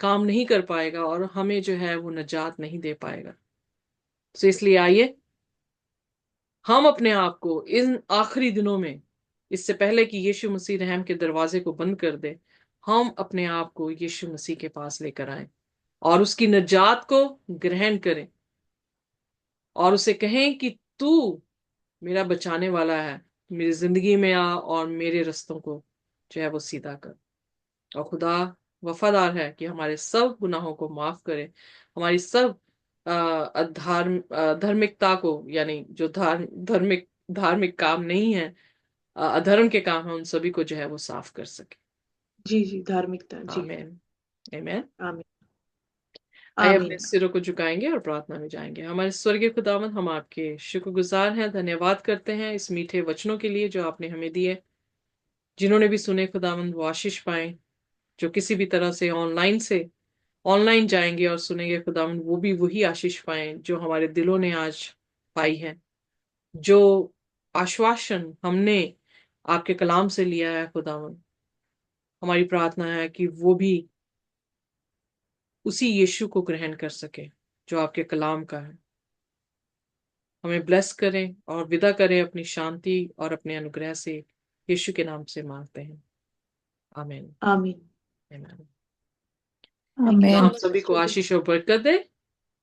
काम नहीं कर पाएगा और हमें जो है वो निजात नहीं दे पाएगा। तो इसलिए आइए हम अपने आप को इन आखिरी दिनों में, इससे पहले कि यीशु मसीह रहम के दरवाजे को बंद कर दे, हम अपने आप को यीशु मसीह के पास लेकर आए और उसकी निजात को ग्रहण करें और उसे कहें कि तू मेरा बचाने वाला है, मेरी जिंदगी में आ और मेरे रास्तों को जो है वो सीधा कर। और खुदा वफादार है कि हमारे सब गुनाहों को माफ करे, हमारी सब धार्मिकता को, यानी जो धार्मिक काम नहीं है, अधर्म के काम है, उन सभी को जो है वो साफ कर सके। जी जी, धार्मिकता जी। आमीन। आमीन। आमीन। आइए अपने आमीन। सिरों को झुकाएंगे और प्रार्थना में जाएंगे। हमारे स्वर्गीय खुदावंद, हम आपके शुक्रगुजार हैं, धन्यवाद करते हैं इस मीठे वचनों के लिए जो आपने हमें दिए। जिन्होंने भी सुने खुदावंद वो आशीष पाए, जो किसी भी तरह से ऑनलाइन जाएंगे और सुनेंगे खुदावंद वो भी वही आशीष पाए जो हमारे दिलों ने आज पाई है। जो आश्वासन हमने आपके कलाम से लिया है खुदावंद, हमारी प्रार्थना है कि वो भी उसी यीशु को ग्रहण कर सके जो आपके कलाम का है। हमें ब्लेस करें और विदा करें अपनी शांति और अपने अनुग्रह से, यीशु के नाम से मांगते हैं। आमीन। आमीन। आमीन। थैंक यू खुदा सो हम मच सभी को सिस्टर जी। आशीष और बरकत दे,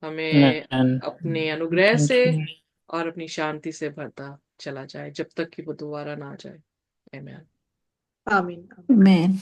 हमें Amen. अपने अनुग्रह Thank से you. और अपनी शांति से भरता चला जाए जब तक कि वो दोबारा ना आ जाए। आमीन। आमीन। आमीन। Amen.